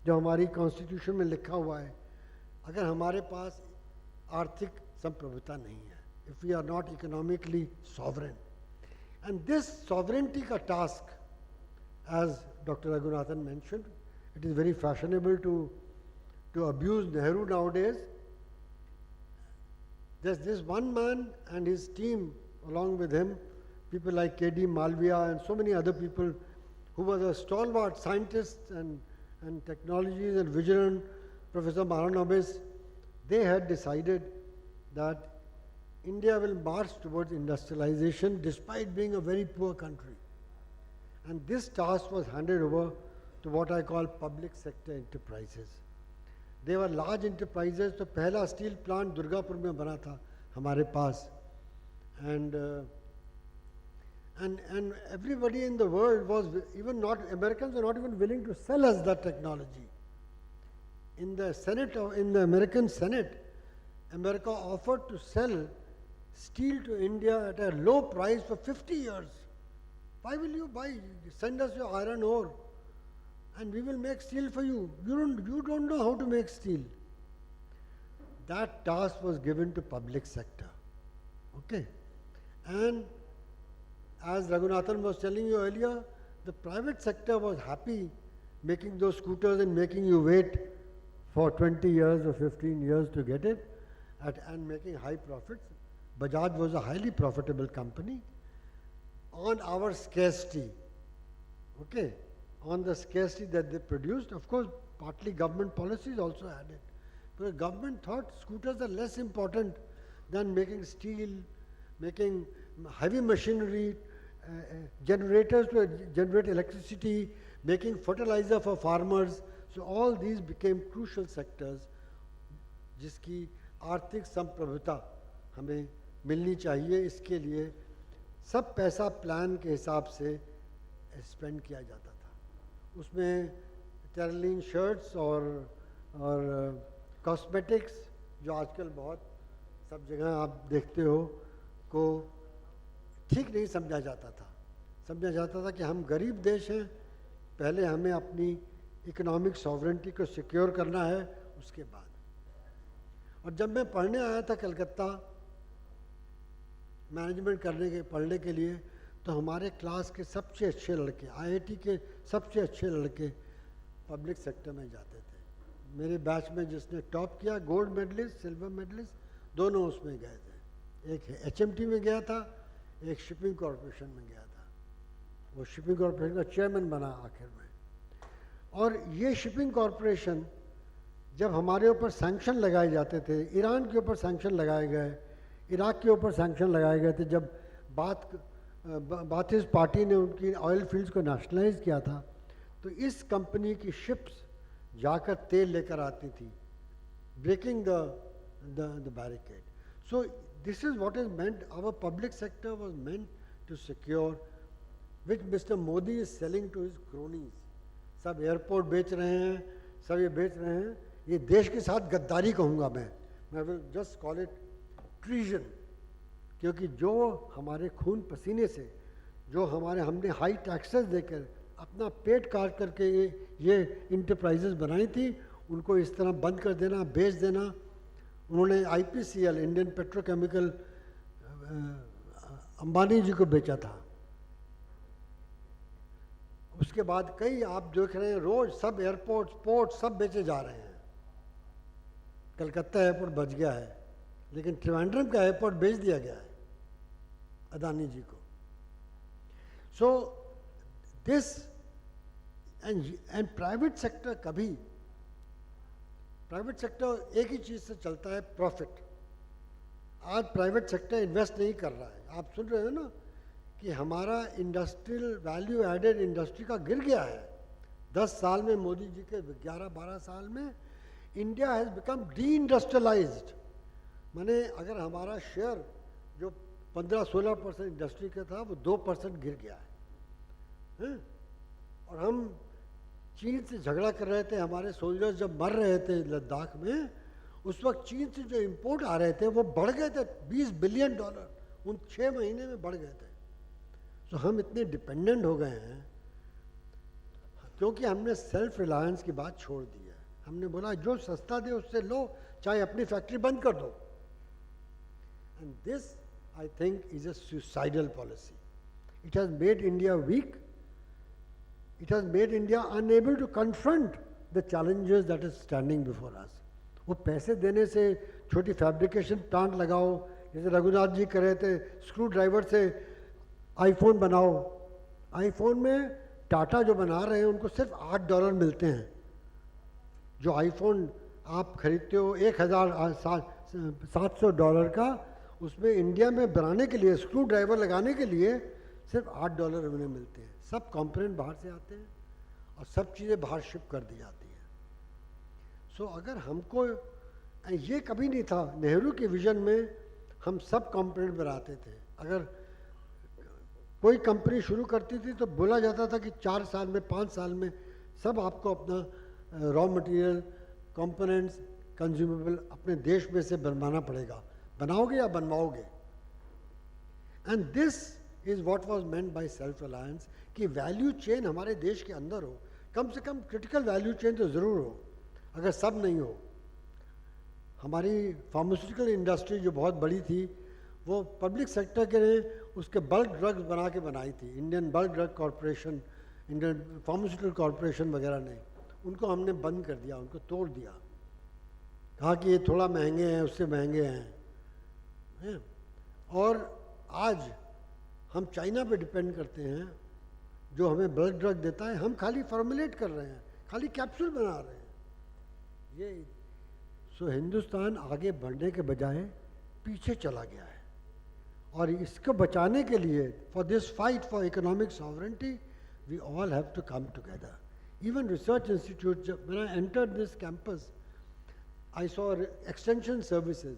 जो हमारी कॉन्स्टिट्यूशन में लिखा हुआ है. अगर हमारे पास आर्थिक संप्रभुता नहीं है, if we are not economically sovereign. And this sovereignty ka task, as Dr. Raghunathan mentioned, it is very fashionable to abuse Nehru nowadays. There's this one man and his team along with him, people like K.D. Malviya and so many other people who were the stalwart scientists and technologies and visionary, Professor Mahalanobis, they had decided that India will march towards industrialization despite being a very poor country. And this task was handed over to what I call public sector enterprises. They were large enterprises. तो पहला steel plant Durgapur में बना था हमारे पास. And everybody in the world was, even not, Americans were not even willing to sell us that technology. In the Senate, in the American Senate, America offered to sell steel to India at a low price for 50 years. Why will you buy? Send us your iron ore and we will make steel for you. You don't know how to make steel. That task was given to public sector. Okay. And as Raghunathan was telling you earlier, the private sector was happy making those scooters and making you wait for 20 years or 15 years to get it and making high profits. Bajaj was a highly profitable company on our scarcity. Okay, on the scarcity that they produced. Of course, partly government policies also had it. Because government thought scooters are less important than making steel, making heavy machinery, generators to generate electricity, making fertilizer for farmers. So all these became crucial sectors जिसकी आर्थिक संप्रभुता हमें मिलनी चाहिए. इसके लिए सब पैसा प्लान के हिसाब से स्पेंड किया जाता था. उसमें टेरलिन शर्ट्स और कॉस्मेटिक्स जो आजकल बहुत सब जगह आप देखते हो को ठीक नहीं समझा जाता था. समझा जाता था कि हम गरीब देश हैं, पहले हमें अपनी इकोनॉमिक सॉवरेंटी को सिक्योर करना है, उसके बाद. और जब मैं पढ़ने आया था कलकत्ता मैनेजमेंट पढ़ने के लिए, तो हमारे क्लास के सबसे अच्छे लड़के, आईआईटी के सबसे अच्छे लड़के पब्लिक सेक्टर में जाते थे. मेरे बैच में जिसने टॉप किया, गोल्ड मेडलिस्ट, सिल्वर मेडलिस्ट, दोनों उसमें गए थे. एक एचएमटी में गया था, एक शिपिंग कॉरपोरेशन में गया था. वो शिपिंग कॉरपोरेशन का चेयरमैन बना आखिर में. और ये शिपिंग कॉरपोरेशन जब हमारे ऊपर सैंक्शन लगाए जाते थे, ईरान के ऊपर सैंक्शन लगाए गए, इराक के ऊपर सैंक्शन लगाए गए थे, जब बाथिस पार्टी ने उनकी ऑयल फील्ड्स को नेशनलाइज किया था, तो इस कंपनी की शिप्स जाकर तेल लेकर आती थी, breaking the barricade. So this is what is meant, our public sector was meant to secure, which Mister Modi is selling to his cronies. सब एयरपोर्ट बेच रहे हैं, सब ये बेच रहे हैं. ये देश के साथ गद्दारी कहूँगा मैं will just call it treason. क्योंकि जो हमारे खून पसीने से, जो हमने हाई टैक्सेस देकर अपना पेट काट करके ये इंटरप्राइजेस बनाई थी, उनको इस तरह बंद कर देना, बेच देना. उन्होंने आईपीसीएल, इंडियन पेट्रोकेमिकल, अंबानी जी को बेचा था. उसके बाद कई आप देख रहे हैं रोज सब एयरपोर्ट, पोर्ट सब बेचे जा रहे हैं. कलकत्ता एयरपोर्ट बच गया है, लेकिन त्रिवेंद्रम का एयरपोर्ट बेच दिया गया है अदानी जी को. So this and private sector private sector एक ही चीज से चलता है, प्रॉफिट. आज प्राइवेट सेक्टर इन्वेस्ट नहीं कर रहा है. आप सुन रहे हो ना कि हमारा इंडस्ट्रियल वैल्यू एडेड इंडस्ट्री का गिर गया है. 10 साल में, मोदी जी के 11-12 साल में India has become D industrialised. माने अगर हमारा शेयर जो 15-16% इंडस्ट्री का था, वो 2% गिर गया है. और हम चीन से झगड़ा कर रहे थे. हमारे सोल्जर्स जब मर रहे थे लद्दाख में, उस वक्त चीन से जो इंपोर्ट आ रहे थे वो बढ़ गए थे $20 बिलियन. उन 6 महीने में बढ़ गए थे. तो हम इतने डिपेंडेंट हो गए हैं क्योंकि हमने सेल्फ रिलायंस की बात छोड़ दी है. हमने बोला जो सस्ता दे उससे लो, चाहे अपनी फैक्ट्री बंद कर दो. And this I think is a suicidal policy. It has made India weak. It has made India unable to confront the challenges that is standing before us. वो पैसे देने से छोटी फैब्रिकेशन प्लांट लगाओ, जैसे रघुनाथ जी कर रहे थे, स्क्रू ड्राइवर से आईफोन बनाओ. आईफोन में टाटा जो बना रहे हैं उनको सिर्फ $8 मिलते हैं. जो आईफोन आप खरीदते हो $1,700 का, उसमें इंडिया में बनाने के लिए स्क्रू ड्राइवर लगाने के लिए सिर्फ $8 उन्हें मिलते हैं। सब कंपोनेंट बाहर से आते हैं और सब चीज़ें बाहर शिप कर दी जाती हैं। सो अगर हमको, ये कभी नहीं था नेहरू के विजन में, हम सब कंपोनेंट बनाते थे। अगर कोई कंपनी शुरू करती थी तो बोला जाता था कि 4 साल में 5 साल में सब आपको अपना रॉ मटेरियल, कंपोनेंट्स, कंज्यूमेबल अपने देश में से बनवाना पड़ेगा। बनाओगे या बनवाओगे? And this is what was meant by self reliance, कि वैल्यू चेन हमारे देश के अंदर हो, कम से कम क्रिटिकल वैल्यू चेन तो ज़रूर हो, अगर सब नहीं हो। हमारी फार्मास्यूटिकल इंडस्ट्री जो बहुत बड़ी थी, वो पब्लिक सेक्टर के ने उसके बल्क ड्रग्स बना के बनाई थी। Indian bulk drug corporation, Indian pharmaceutical corporation वगैरह ने, उनको हमने बंद कर दिया, उनको तोड़ दिया, कहा कि ये थोड़ा महंगे हैं, उससे महंगे हैं। और आज हम चाइना पे डिपेंड करते हैं, जो हमें बल्क ड्रग देता है, हम खाली फॉर्मुलेट कर रहे हैं, खाली कैप्सूल बना रहे हैं। ये सो हिंदुस्तान आगे बढ़ने के बजाय पीछे चला गया है, और इसको बचाने के लिए, for this fight for economic sovereignty, we all have to come together. Even research institutes, when I entered this campus, I saw extension services.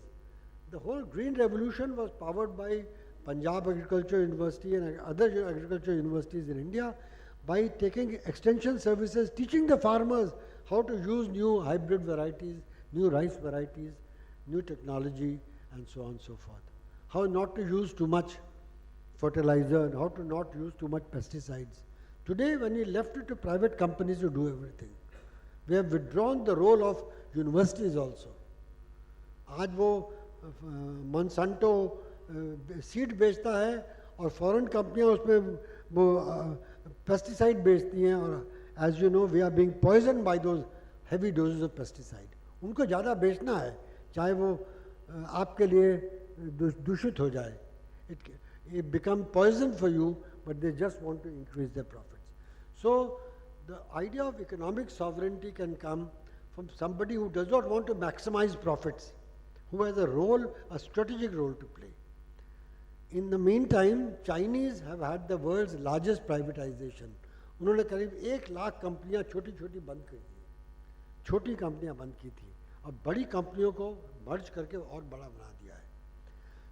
The whole green revolution was powered by Punjab Agriculture University and other agriculture universities in India by taking extension services, teaching the farmers how to use new hybrid varieties, new rice varieties, new technology, and so on and so forth. How not to use too much fertilizer and how to not use too much pesticides. Today, when we left it to private companies to do everything, we have withdrawn the role of universities also. आज वो Monsanto seed बेचता है और foreign कंपनियां उसमें वो pesticide बेचती हैं, और as you know we are being poison by those heavy doses of pesticide. उनको ज़्यादा बेचना है, चाहे वो आपके लिए दूषित हो जाए। It become poison for you, but they just want to increase their profits. So the idea of economic sovereignty can come from somebody who does not want to maximize profits, who has a role, a strategic role to play. In the meantime, Chinese have had the world's largest privatization. उन्होंने करीब 1 लाख कंपनियां छोटी छोटी बंद कर दी, छोटी कंपनियां बंद की थी, और बड़ी कंपनियों को मर्ज करके और बड़ा बना दिया है।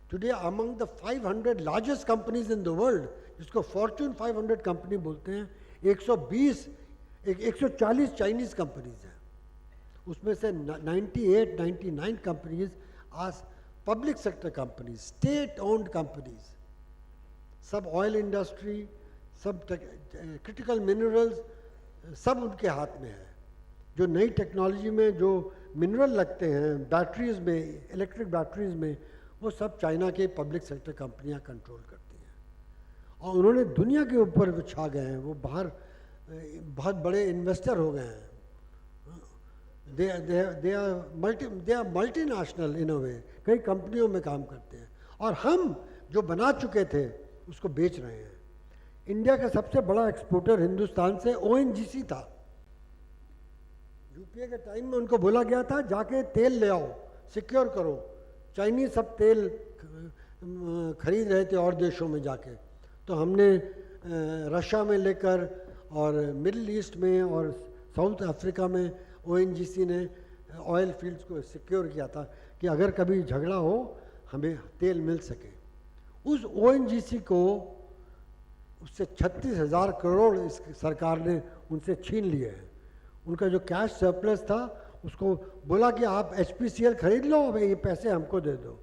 Today, among the 500 largest companies in the world, जिसको Fortune 500 कंपनी बोलते हैं, 140 चाइनीज कंपनीज हैं। उसमें से 99 कंपनीज आज public sector companies, state owned companies, सब ऑयल इंडस्ट्री, सब क्रिटिकल मिनरल्स, सब उनके हाथ में है। जो नई टेक्नोलॉजी में जो मिनरल लगते हैं बैटरीज में, इलेक्ट्रिक बैटरीज में, वो सब चाइना के पब्लिक सेक्टर कंपनियां कंट्रोल करती हैं, और उन्होंने दुनिया के ऊपर छा गए हैं। वो बाहर बहुत बड़े इन्वेस्टर हो गए हैं। दे आर मल्टीनेशनल इन अ वे, कई कंपनियों में काम करते हैं, और हम जो बना चुके थे उसको बेच रहे हैं। इंडिया का सबसे बड़ा एक्सपोर्टर हिंदुस्तान से ONGC था। यूपीए के टाइम में उनको बोला गया था जाके तेल ले आओ, सिक्योर करो। चाइनीज सब तेल खरीद रहे थे और देशों में जाके, तो हमने रशिया में लेकर और मिडिल ईस्ट में और साउथ अफ्रीका में ONGC ने ऑयल फील्ड्स को सिक्योर किया था कि अगर कभी झगड़ा हो हमें तेल मिल सके। उस ONGC को उससे 36,000 करोड़ इस सरकार ने उनसे छीन लिए हैं। उनका जो कैश सरप्लस था उसको बोला कि आप HPCL खरीद लो, अब ये पैसे हमको दे दो।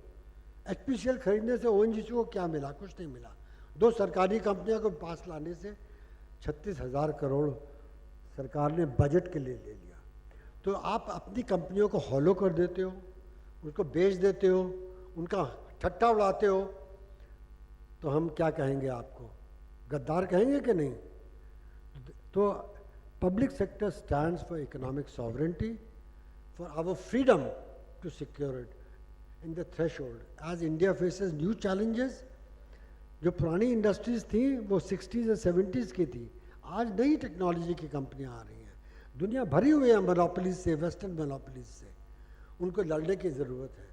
HPCL खरीदने से ONGC को क्या मिला? कुछ नहीं मिला। 2 सरकारी कंपनियों को पास लाने से 36,000 करोड़ सरकार ने बजट के लिए ले लिया। तो आप अपनी कंपनियों को हॉलो कर देते हो, उसको बेच देते हो, उनका ठट्टा उड़ाते हो, तो हम क्या कहेंगे आपको? गद्दार कहेंगे कि नहीं? तो public sector stands for economic sovereignty, for our freedom to secure it in the threshold. As India faces new challenges, जो पुरानी इंडस्ट्रीज थी वो 60s और 70s की थी, आज नई टेक्नोलॉजी की कंपनियां आ रही हैं। दुनिया भरी हुई है मोनोपोलीज से, वेस्टर्न मोनोपोलीज से। उनको लड़ने की ज़रूरत है।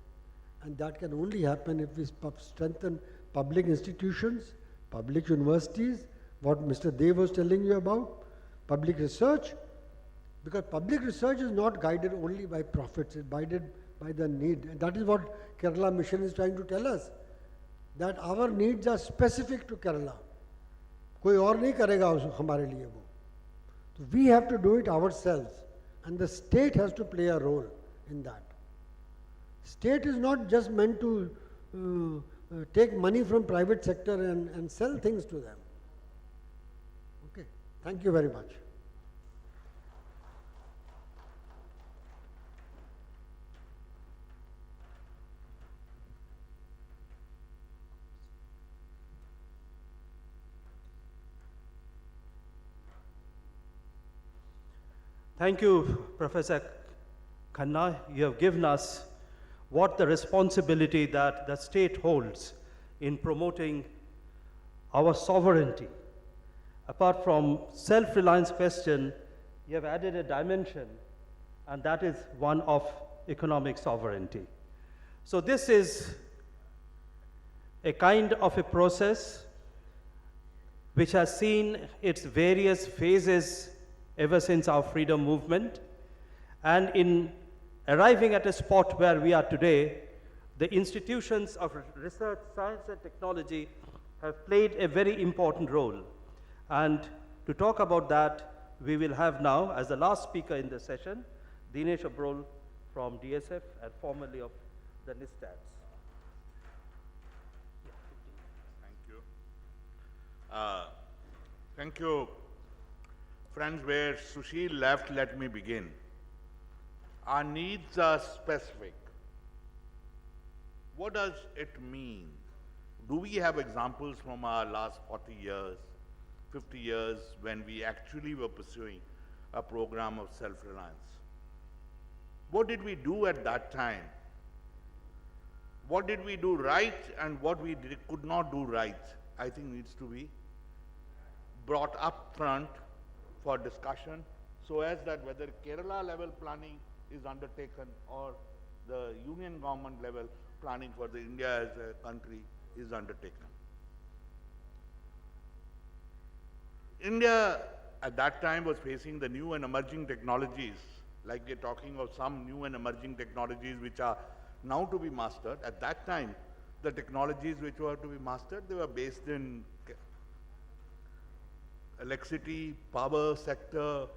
And that can only happen if we strengthen public institutions, public universities, what Mr. Dev was telling you about, public research, because public research is not guided only by profits, it's guided by the need. And that is what Kerala Mission is trying to tell us, that our needs are specific to Kerala. कोई और नहीं करेगा हमारे लिए वो. So we have to do it ourselves, and the state has to play a role in that. State is not just meant to take money from private sector and sell things to them. Okay, thank you very much. Thank you, Professor Khanna. You have given us what the responsibility that the state holds in promoting our sovereignty. Apart from self-reliance question, you have added a dimension, and that is one of economic sovereignty. So this is a kind of a process which has seen its various phases ever since our freedom movement. And in arriving at a spot where we are today, the institutions of research, science and technology have played a very important role. And to talk about that, we will have now, as the last speaker in the session, Dinesh Abrol from DSF and formerly of the NISTADS. Thank you. Friends, where Sushil left, let me begin. Our needs are specific. What does it mean? Do we have examples from our last 40 years, 50 years, when we actually were pursuing a program of self-reliance? What did we do at that time? What did we do right and what we could not do right, I think needs to be brought up front for discussion, so as that whether Kerala level planning is undertaken or the union government level planning for the India as a country is undertaken. India at that time was facing the new and emerging technologies, like we're talking of some new and emerging technologies which are now to be mastered. At that time, the technologies which were to be mastered, they were based in electricity, power sector,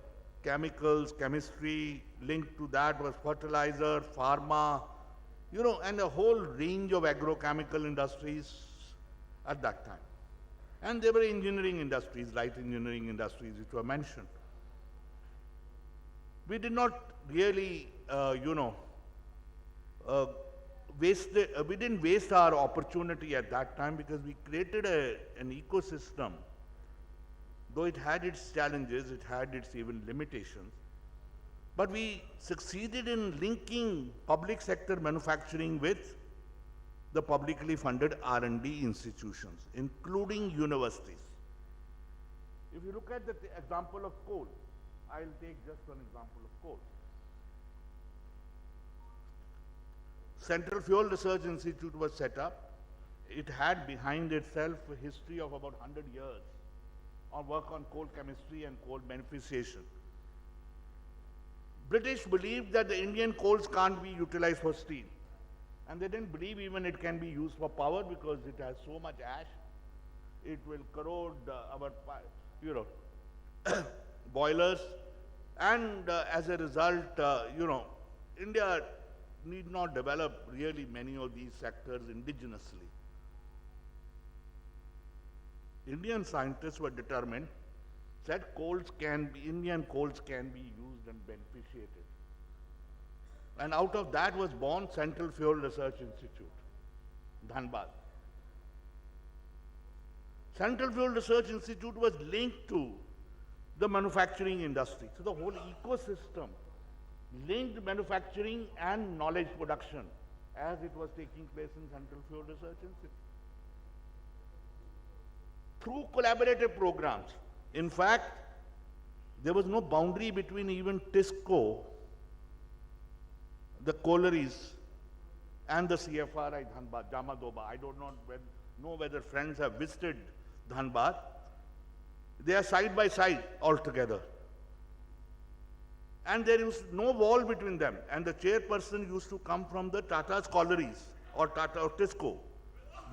chemicals, chemistry, linked to that was fertilizer, pharma, and a whole range of agrochemical industries at that time. And there were engineering industries, light engineering industries, which were mentioned. We did not really, we didn't waste our opportunity at that time because we created an ecosystem. Though it had its challenges, it had its even limitations, but we succeeded in linking public sector manufacturing with the publicly funded R&D institutions, including universities. If you look at the example of coal, I'll take just one example of coal. Central Fuel Research Institute was set up. It had behind itself a history of about 100 years on work on coal chemistry and coal beneficiation. British believed that the Indian coals can't be utilized for steel. And they didn't believe even it can be used for power because it has so much ash. It will corrode our, boilers. And as a result, India need not develop really many of these sectors indigenously. Indian scientists were determined that Indian coals can be used and beneficiated. And out of that was born Central Fuel Research Institute, Dhanbad. Central Fuel Research Institute was linked to the manufacturing industry. So the whole ecosystem linked manufacturing and knowledge production as it was taking place in Central Fuel Research Institute. Through collaborative programs. In fact, there was no boundary between even TISCO, the collieries, and the CFRI Dhanbad, Jamadoba. I don't know whether friends have visited Dhanbad. They are side by side altogether. And there is no wall between them. And the chairperson used to come from the Tata's collieries or Tata or Tisco,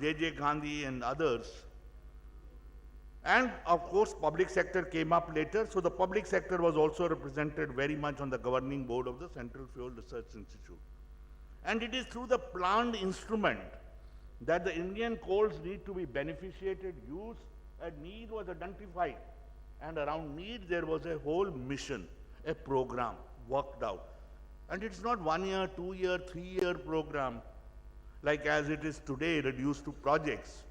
J.J. Gandhi and others. And of course, public sector came up later. So the public sector was also represented very much on the governing board of the Central Fuel Research Institute. And it is through the planned instrument that the Indian coals need to be beneficiated, used, and need was identified. And around need, there was a whole mission, a program worked out. And it's not 1 year, 2 year, 3 year program, like as it is today, reduced to projects.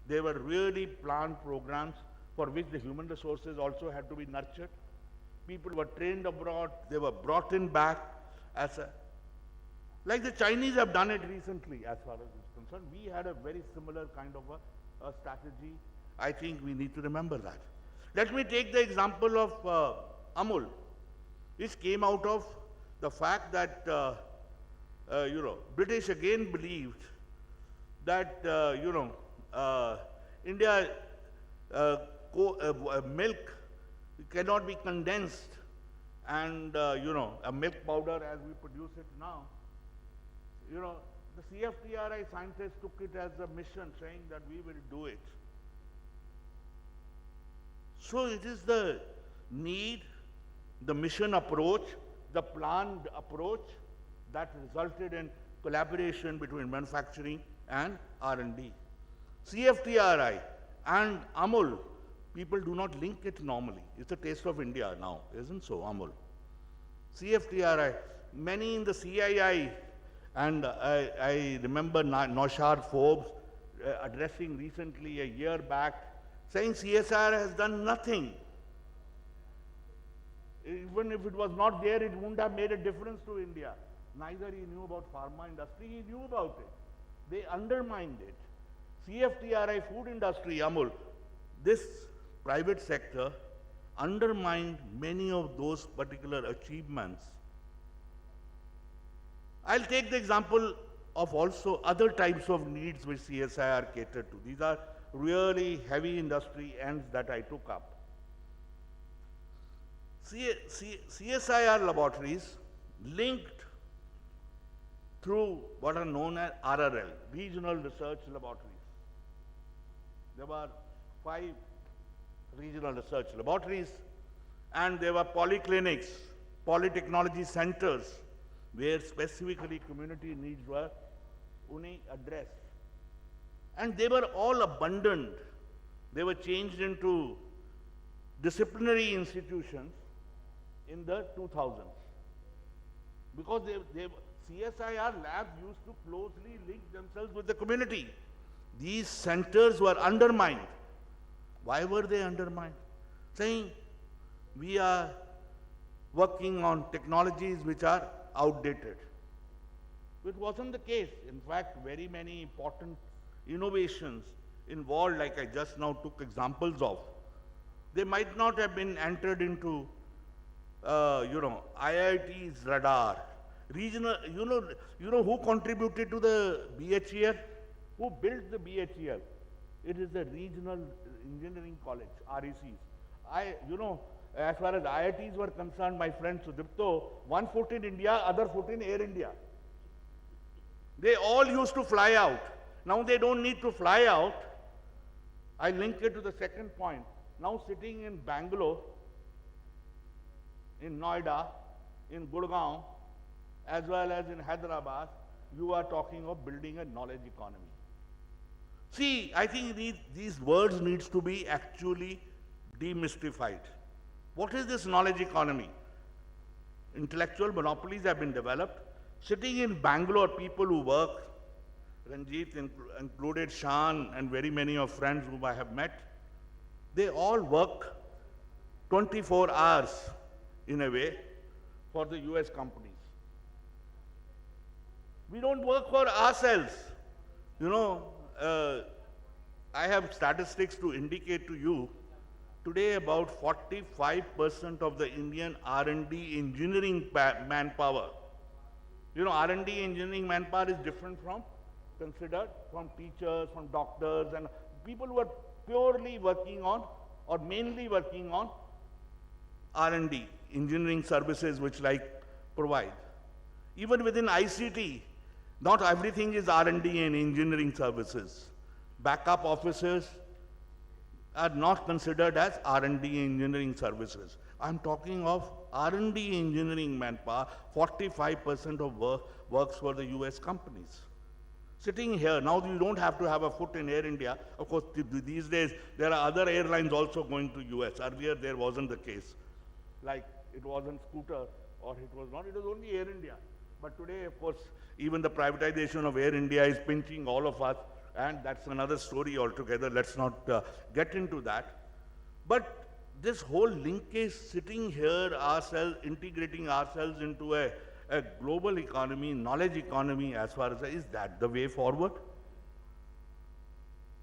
They were really planned programs for which the human resources also had to be nurtured. People were trained abroad, they were brought in back as a, like the Chinese have done it recently as far as it's concerned. We had a very similar kind of a strategy. I think we need to remember that. Let me take the example of Amul, which came out of the fact that, British again believed that, India milk cannot be condensed and, a milk powder as we produce it now. The CFTRI scientists took it as a mission, saying that we will do it. So it is the need, the mission approach, the planned approach that resulted in collaboration between manufacturing and R&D. CFTRI and Amul, people do not link it normally. It's a taste of India now, isn't so, Amul? CFTRI, many in the CII, and I remember Naushad Forbes addressing recently a year back, saying CSIR has done nothing. Even if it was not there, it wouldn't have made a difference to India. Neither he knew about pharma industry, he knew about it. They undermined it. CFTRI, food industry, Amul, this private sector undermined many of those particular achievements. I'll take the example of also other types of needs which CSIR catered to. These are really heavy industry ends that I took up. CSIR laboratories linked through what are known as RRL, Regional Research Laboratories. There were 5 regional research laboratories, and there were polyclinics, polytechnology centers, where specifically community needs were only addressed. And they were all abundant. They were changed into disciplinary institutions in the 2000s. Because CSIR labs used to closely link themselves with the community. These centers were undermined. Why were they undermined? Saying, we are working on technologies which are outdated. It wasn't the case. In fact, very many important innovations involved, like I just now took examples of, they might not have been entered into, IIT's radar. Regional, you know who contributed to the BHEL? Who built the BHEL? It is the Regional Engineering College, RECs. As far as IITs were concerned, my friend Sudipto, one foot in India, other foot in Air India. They all used to fly out. Now they don't need to fly out. I link it to the second point. Now sitting in Bangalore, in Noida, in Gurgaon, as well as in Hyderabad, you are talking of building a knowledge economy. See, I think these words needs to be actually demystified. What is this knowledge economy? Intellectual monopolies have been developed. Sitting in Bangalore, people who work, Ranjit included, Shan and very many of friends whom I have met, they all work 24 hours in a way for the US companies. We don't work for ourselves. I have statistics to indicate to you, today about 45% of the Indian R&D engineering manpower You know, R&D engineering manpower is different from, considered from teachers, from doctors, and people who are purely working on, or mainly working on R&D, engineering services which like provide. Even within ICT, not everything is R&D and engineering services. Backup officers are not considered as R&D engineering services. I'm talking of R&D engineering manpower, 45% of works for the US companies. Sitting here, now you don't have to have a foot in Air India. Of course, these days, there are other airlines also going to US. Earlier, there wasn't the case. Like, it wasn't Scooter, or it was not, it was only Air India. But today, of course, even the privatization of Air India is pinching all of us, and that's another story altogether. Let's not get into that. But this whole linkage, sitting here ourselves, integrating ourselves into a global economy, knowledge economy, as far as, is that the way forward?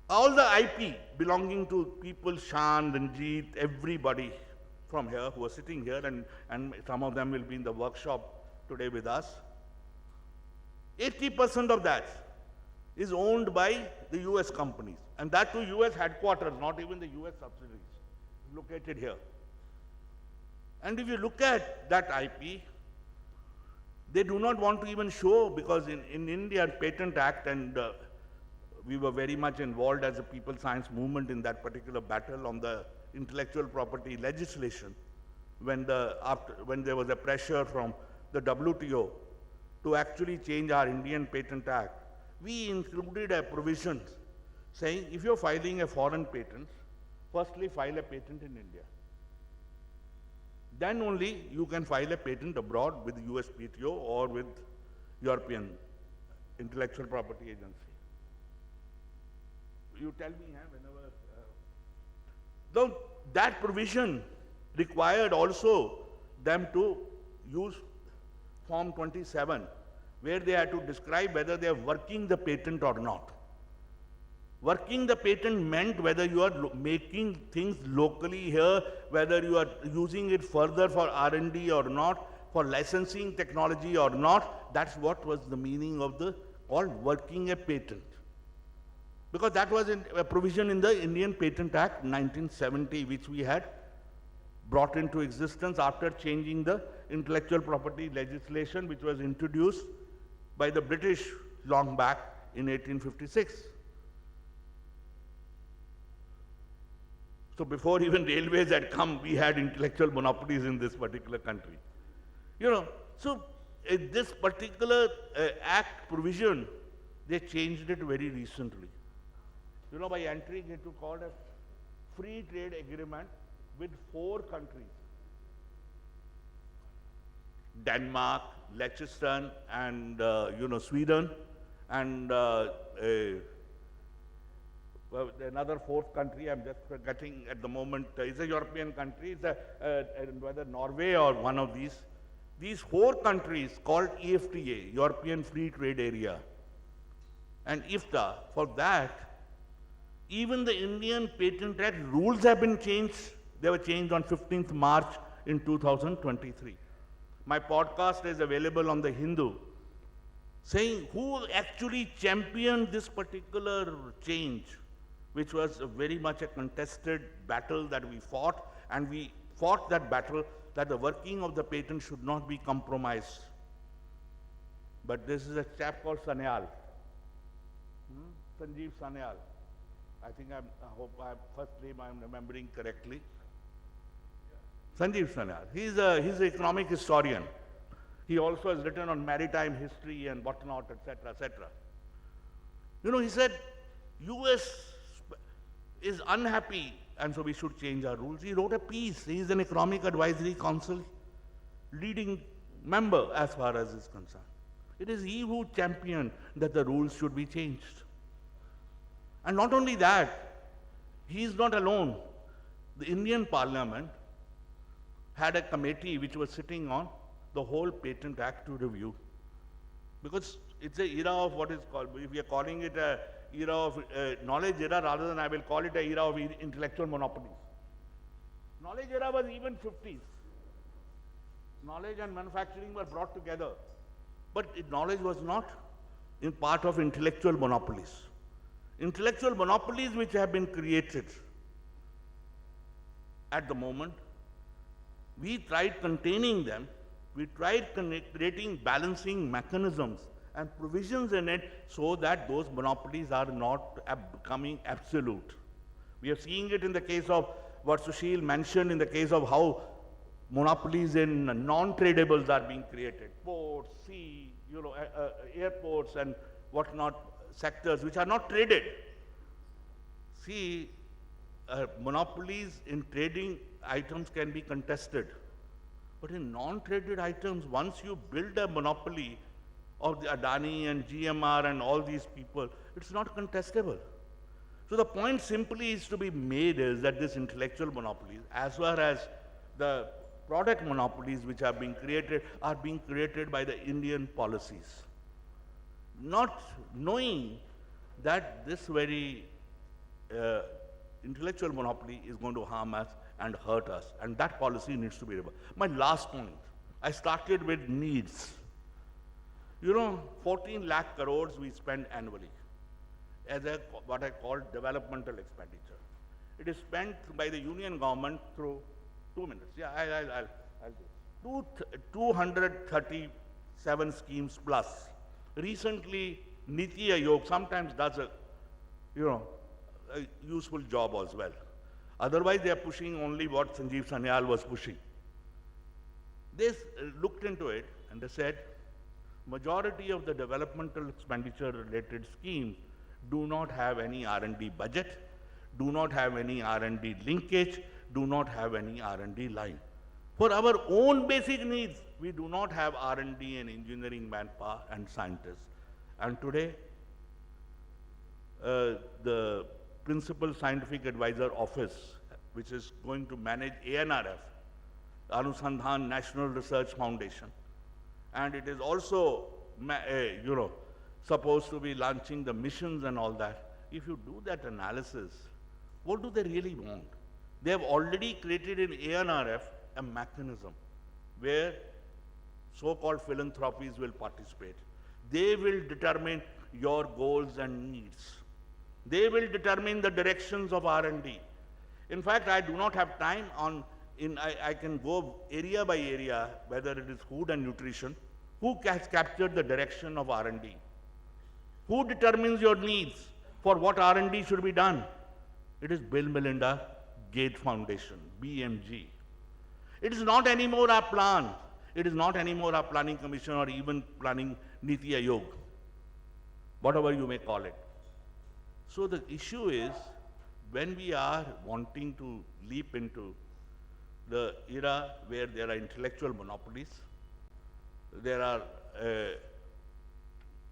All the IP belonging to people, Shan, Ranjit, everybody from here who are sitting here, and some of them will be in the workshop today with us. 80% of that is owned by the US companies, and that to US headquarters, not even the US subsidiaries, located here. And if you look at that IP, they do not want to even show, because in India, Patent Act, and we were very much involved as a people science movement in that particular battle on the intellectual property legislation, when there was a pressure from the WTO to actually change our Indian Patent Act, we included a provision saying if you're filing a foreign patent, firstly file a patent in India. Then only you can file a patent abroad with the USPTO or with European Intellectual Property Agency. You tell me whenever. Though that provision required also them to use Form 27, where they had to describe whether they are working the patent or not. Working the patent meant whether you are making things locally here, whether you are using it further for R&D or not, for licensing technology or not. That's what was the meaning of the called working a patent. Because that was a provision in the Indian Patent Act 1970, which we had brought into existence after changing the intellectual property legislation, which was introduced by the British long back in 1856. So before even railways had come, we had intellectual monopolies in this particular country. You know, so this particular act provision, they changed it very recently. You know, by entering into called a free trade agreement with 4 countries: Denmark, Liechtenstein, and Sweden, and well, another 4th country I'm just forgetting at the moment. Is a European country. It's whether Norway or one of these. These 4 countries called EFTA, European Free Trade Area, and IFTA. For that, even the Indian Patent Act rules have been changed. They were changed on 15th March in 2023. My podcast is available on the Hindu, saying who actually championed this particular change, which was very much a contested battle that we fought, and we fought that battle that the working of the patent should not be compromised. But this is a chap called Sanyal, Sanjeev Sanyal. I think I hope first name I'm remembering correctly. Sanjeev Sanyal. He's an economic historian. He also has written on maritime history and whatnot, etc., etc. You know, he said, US is unhappy, and so we should change our rules. He wrote a piece. He is an Economic Advisory Council leading member as far as is concerned. It is he who championed that the rules should be changed. And not only that, he is not alone. The Indian Parliament had a committee which was sitting on the whole Patent Act to review. Because it's an era of what is called, if we are calling it an era of knowledge era, rather than I will call it an era of intellectual monopolies. Knowledge era was even 50s. Knowledge and manufacturing were brought together. But knowledge was not in part of intellectual monopolies. Intellectual monopolies which have been created at the moment, we tried containing them, we tried creating balancing mechanisms and provisions in it so that those monopolies are not becoming absolute. We are seeing it in the case of what Sushil mentioned, in the case of how monopolies in non-tradables are being created, ports, sea, airports and whatnot, sectors which are not traded. See, monopolies in trading items can be contested. But in non-traded items, once you build a monopoly of the Adani and GMR and all these people, it's not contestable. So the point simply is to be made is that this intellectual monopolies, as well as the product monopolies which are being created by the Indian policies. Not knowing that this very intellectual monopoly is going to harm us and hurt us, and that policy needs to be reversed. My last point, I started with needs. 14 lakh crores we spend annually as what I call developmental expenditure. It is spent by the union government through 2 minutes. Yeah, I'll do 237 schemes plus. Recently, Niti Aayog sometimes does a useful job as well. Otherwise, they are pushing only what Sanjeev Sanyal was pushing. They looked into it and they said, majority of the developmental expenditure related schemes do not have any R&D budget, do not have any R&D linkage, do not have any R&D line. For our own basic needs, we do not have R&D and engineering manpower and scientists. And today, the Principal Scientific Advisor Office, which is going to manage ANRF, Anusandhan National Research Foundation, and it is also, supposed to be launching the missions and all that. If you do that analysis, what do they really want? They have already created in ANRF a mechanism where so-called philanthropies will participate. They will determine your goals and needs. They will determine the directions of R&D. In fact, I do not have time I can go area by area, whether it is food and nutrition, who has captured the direction of R&D? Who determines your needs for what R&D should be done? It is Bill Melinda Gates Foundation, BMG. It is not anymore our plan. It is not anymore our planning commission or even planning Niti Aayog, whatever you may call it. So the issue is, when we are wanting to leap into the era where there are intellectual monopolies, there are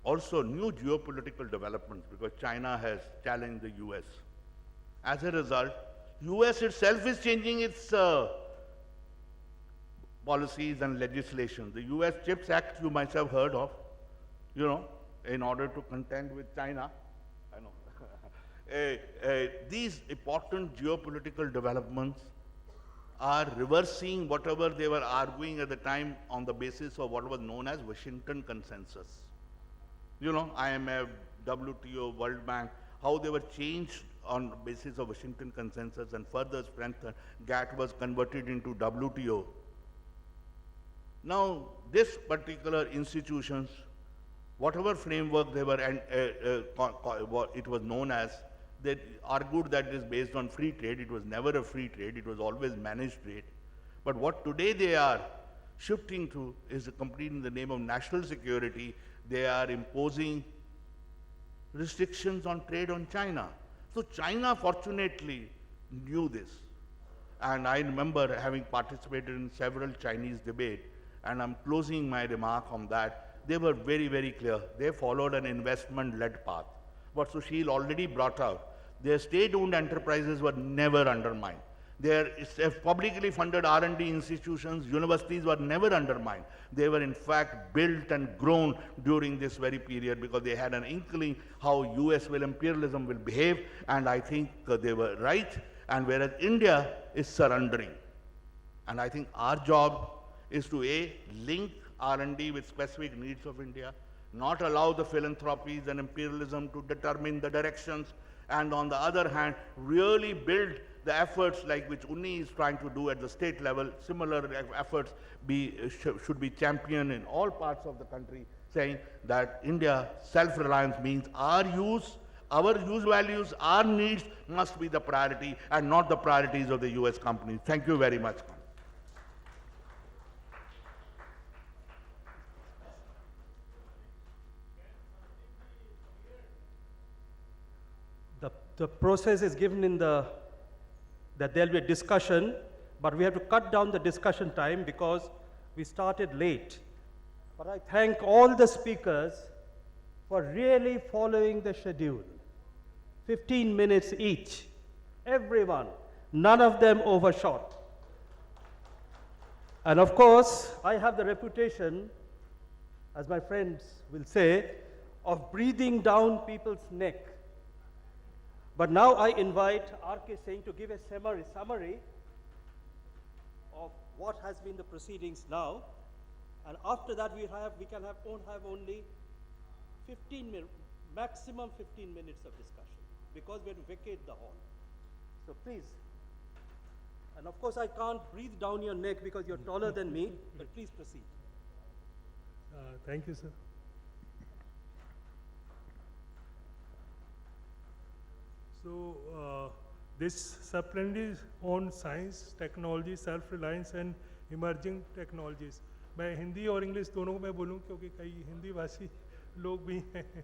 also new geopolitical developments because China has challenged the US. As a result, US itself is changing its policies and legislation. The US CHIPS Act you might have heard of, in order to contend with China. I know. These important geopolitical developments are reversing whatever they were arguing at the time on the basis of what was known as Washington Consensus. IMF, WTO, World Bank, how they were changed on the basis of Washington Consensus and further strengthened. GATT was converted into WTO. Now, this particular institutions, whatever framework they were, it was known as, they argued that it is based on free trade. It was never a free trade. It was always managed trade. But what today they are shifting to is complete in the name of national security. They are imposing restrictions on trade on China. So China fortunately knew this. And I remember having participated in several Chinese debates, and I'm closing my remark on that. They were very, very clear. They followed an investment-led path. What Sushil already brought out, their state-owned enterprises were never undermined. Their publicly funded R&D institutions, universities were never undermined. They were in fact built and grown during this very period because they had an inkling how US imperialism will behave, and I think they were right, and whereas India is surrendering. And I think our job is to link R&D with specific needs of India, not allow the philanthropies and imperialism to determine the directions, and on the other hand, really build the efforts like which Unni is trying to do at the state level. Similar efforts should be championed in all parts of the country, saying that India self-reliance means our use values, our needs must be the priority and not the priorities of the US companies. Thank you very much. The process is given in that there will be a discussion, but we have to cut down the discussion time because we started late. But I thank all the speakers for really following the schedule. 15 minutes each, everyone, none of them overshot. And of course, I have the reputation, as my friends will say, of breathing down people's neck. But now I invite R.K. Singh to give a summary of what has been the proceedings now. And after that, we can have only 15 minutes, maximum 15 minutes of discussion, because we have to vacate the hall. So please, and of course I can't breathe down your neck because you're taller than me, but please proceed. Thank you, sir. So, this supplement is on science, technology, self-reliance and emerging technologies. मैं हिंदी और English दोनों में बोलूँ क्योंकि कई हिंदी भाषी लोग भी हैं।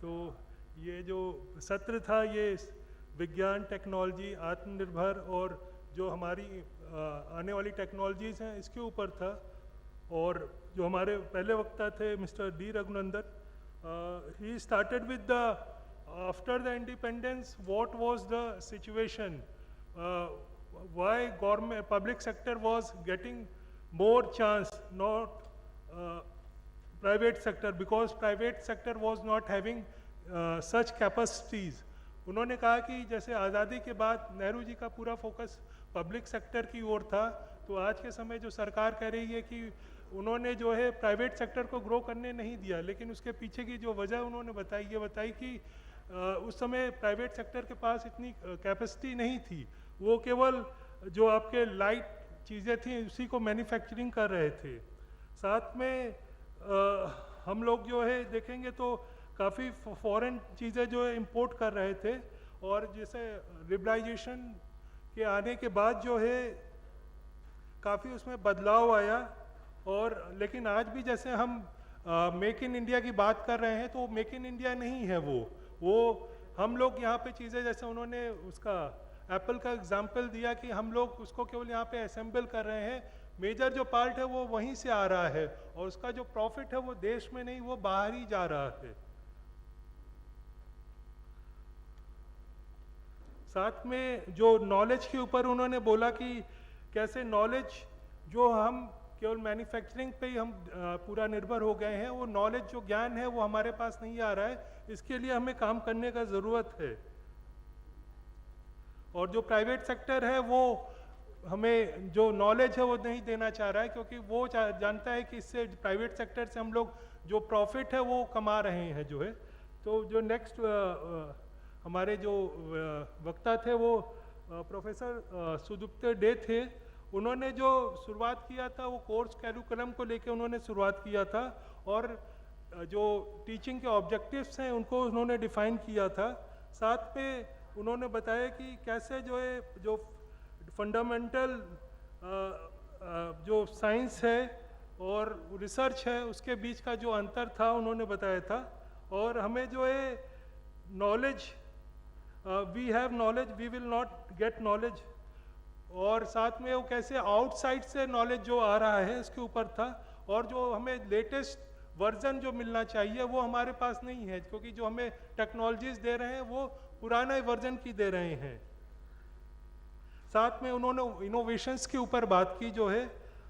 तो ये जो सत्र था ये विज्ञान, टेक्नोलॉजी, आत्मनिर्भर और जो हमारी आने वाली टेक्नोलॉजीज़ हैं इसके ऊपर था। और जो हमारे पहले वक्ता थे mister D Raghunandan, he started with the after the independence, what was the situation? Why government, public sector was getting more chance, not private sector, because private sector was not having such capacities. उन्होंने कहा कि जैसे आज़ादी के बाद नेहरू जी का पूरा focus public sector की ओर था, तो आज के समय जो सरकार कह रही है कि उन्होंने जो है प्राइवेट सेक्टर को ग्रो करने नहीं दिया, लेकिन उसके पीछे की जो वजह उन्होंने बताई कि उस समय प्राइवेट सेक्टर के पास इतनी कैपेसिटी नहीं थी, वो केवल जो आपके लाइट चीज़ें थी उसी को मैन्युफैक्चरिंग कर रहे थे। साथ में हम लोग जो है देखेंगे तो काफ़ी फॉरेन चीज़ें जो है इंपोर्ट कर रहे थे, और जैसे लिबरलाइजेशन के आने के बाद जो है काफ़ी उसमें बदलाव आया। और लेकिन आज भी जैसे हम मेक इन इंडिया की बात कर रहे हैं तो मेक इन इंडिया नहीं है वो हम लोग यहाँ पे चीज़ें जैसे उन्होंने उसका एप्पल का एग्जाम्पल दिया कि हम लोग उसको केवल यहाँ पे असेंबल कर रहे हैं, मेजर जो पार्ट है वो वहीं से आ रहा है और उसका जो प्रॉफिट है वो देश में नहीं, वो बाहर ही जा रहा है। साथ में जो नॉलेज के ऊपर उन्होंने बोला कि कैसे नॉलेज जो हम केवल मैन्युफैक्चरिंग पे ही हम पूरा निर्भर हो गए हैं, वो नॉलेज जो ज्ञान है वो हमारे पास नहीं आ रहा है, इसके लिए हमें काम करने का ज़रूरत है। और जो प्राइवेट सेक्टर है वो हमें जो नॉलेज है वो नहीं देना चाह रहा है, क्योंकि वो जानता है कि इससे प्राइवेट सेक्टर से हम लोग जो प्रॉफिट है वो कमा रहे हैं जो है। तो जो नेक्स्ट हमारे जो वक्ता थे वो प्रोफेसर सुदीप्त डे थे, उन्होंने जो शुरुआत किया था वो कोर्स कैरिकुलम को लेके उन्होंने शुरुआत किया था और जो टीचिंग के ऑब्जेक्टिव्स हैं उनको उन्होंने डिफाइन किया था। साथ में उन्होंने बताया कि कैसे जो है जो फंडामेंटल जो साइंस है और रिसर्च है उसके बीच का जो अंतर था उन्होंने बताया था। और हमें जो है knowledge, we have knowledge, we will not get knowledge, और साथ में वो कैसे आउटसाइड से नॉलेज जो आ रहा है इसके ऊपर था। और जो हमें लेटेस्ट वर्जन जो मिलना चाहिए वो हमारे पास नहीं है, क्योंकि जो हमें टेक्नोलॉजीज दे रहे हैं वो पुराना वर्जन की दे रहे हैं। साथ में उन्होंने इनोवेशंस के ऊपर बात की जो है,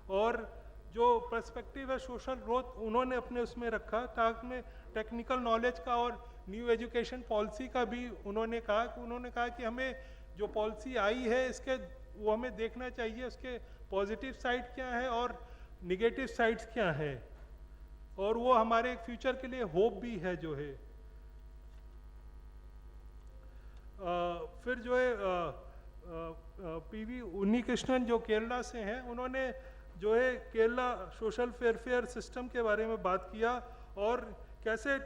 और जो पर्सपेक्टिव है सोशल ग्रोथ उन्होंने अपने उसमें रखा, ताकि में टेक्निकल नॉलेज का और न्यू एजुकेशन पॉलिसी का भी उन्होंने कहा कि हमें जो पॉलिसी आई है इसके वो हमें देखना चाहिए उसके पॉजिटिव साइड क्या है और निगेटिव साइड्स क्या है। और वो हमारे फ्यूचर के लिए होप भी है जो है। फिर जो है पीवी उन्नीकृष्णन जो केरला से हैं, उन्होंने जो है केरला सोशल वेलफेयर सिस्टम के बारे में बात किया और कैसे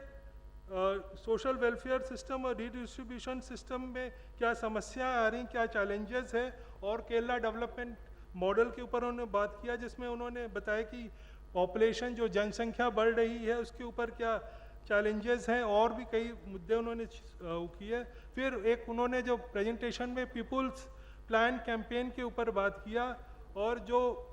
सोशल वेलफेयर सिस्टम और रीडिस्ट्रीब्यूशन सिस्टम में क्या समस्याएं आ रही, क्या चैलेंजेस है, और केरला डेवलपमेंट मॉडल के ऊपर उन्होंने बात किया, जिसमें उन्होंने बताया कि पॉपुलेशन जो जनसंख्या बढ़ रही है उसके ऊपर क्या चैलेंजेस हैं, और भी कई मुद्दे उन्होंने किए। फिर एक उन्होंने जो प्रेजेंटेशन में पीपुल्स प्लान कैंपेन के ऊपर बात किया, और जो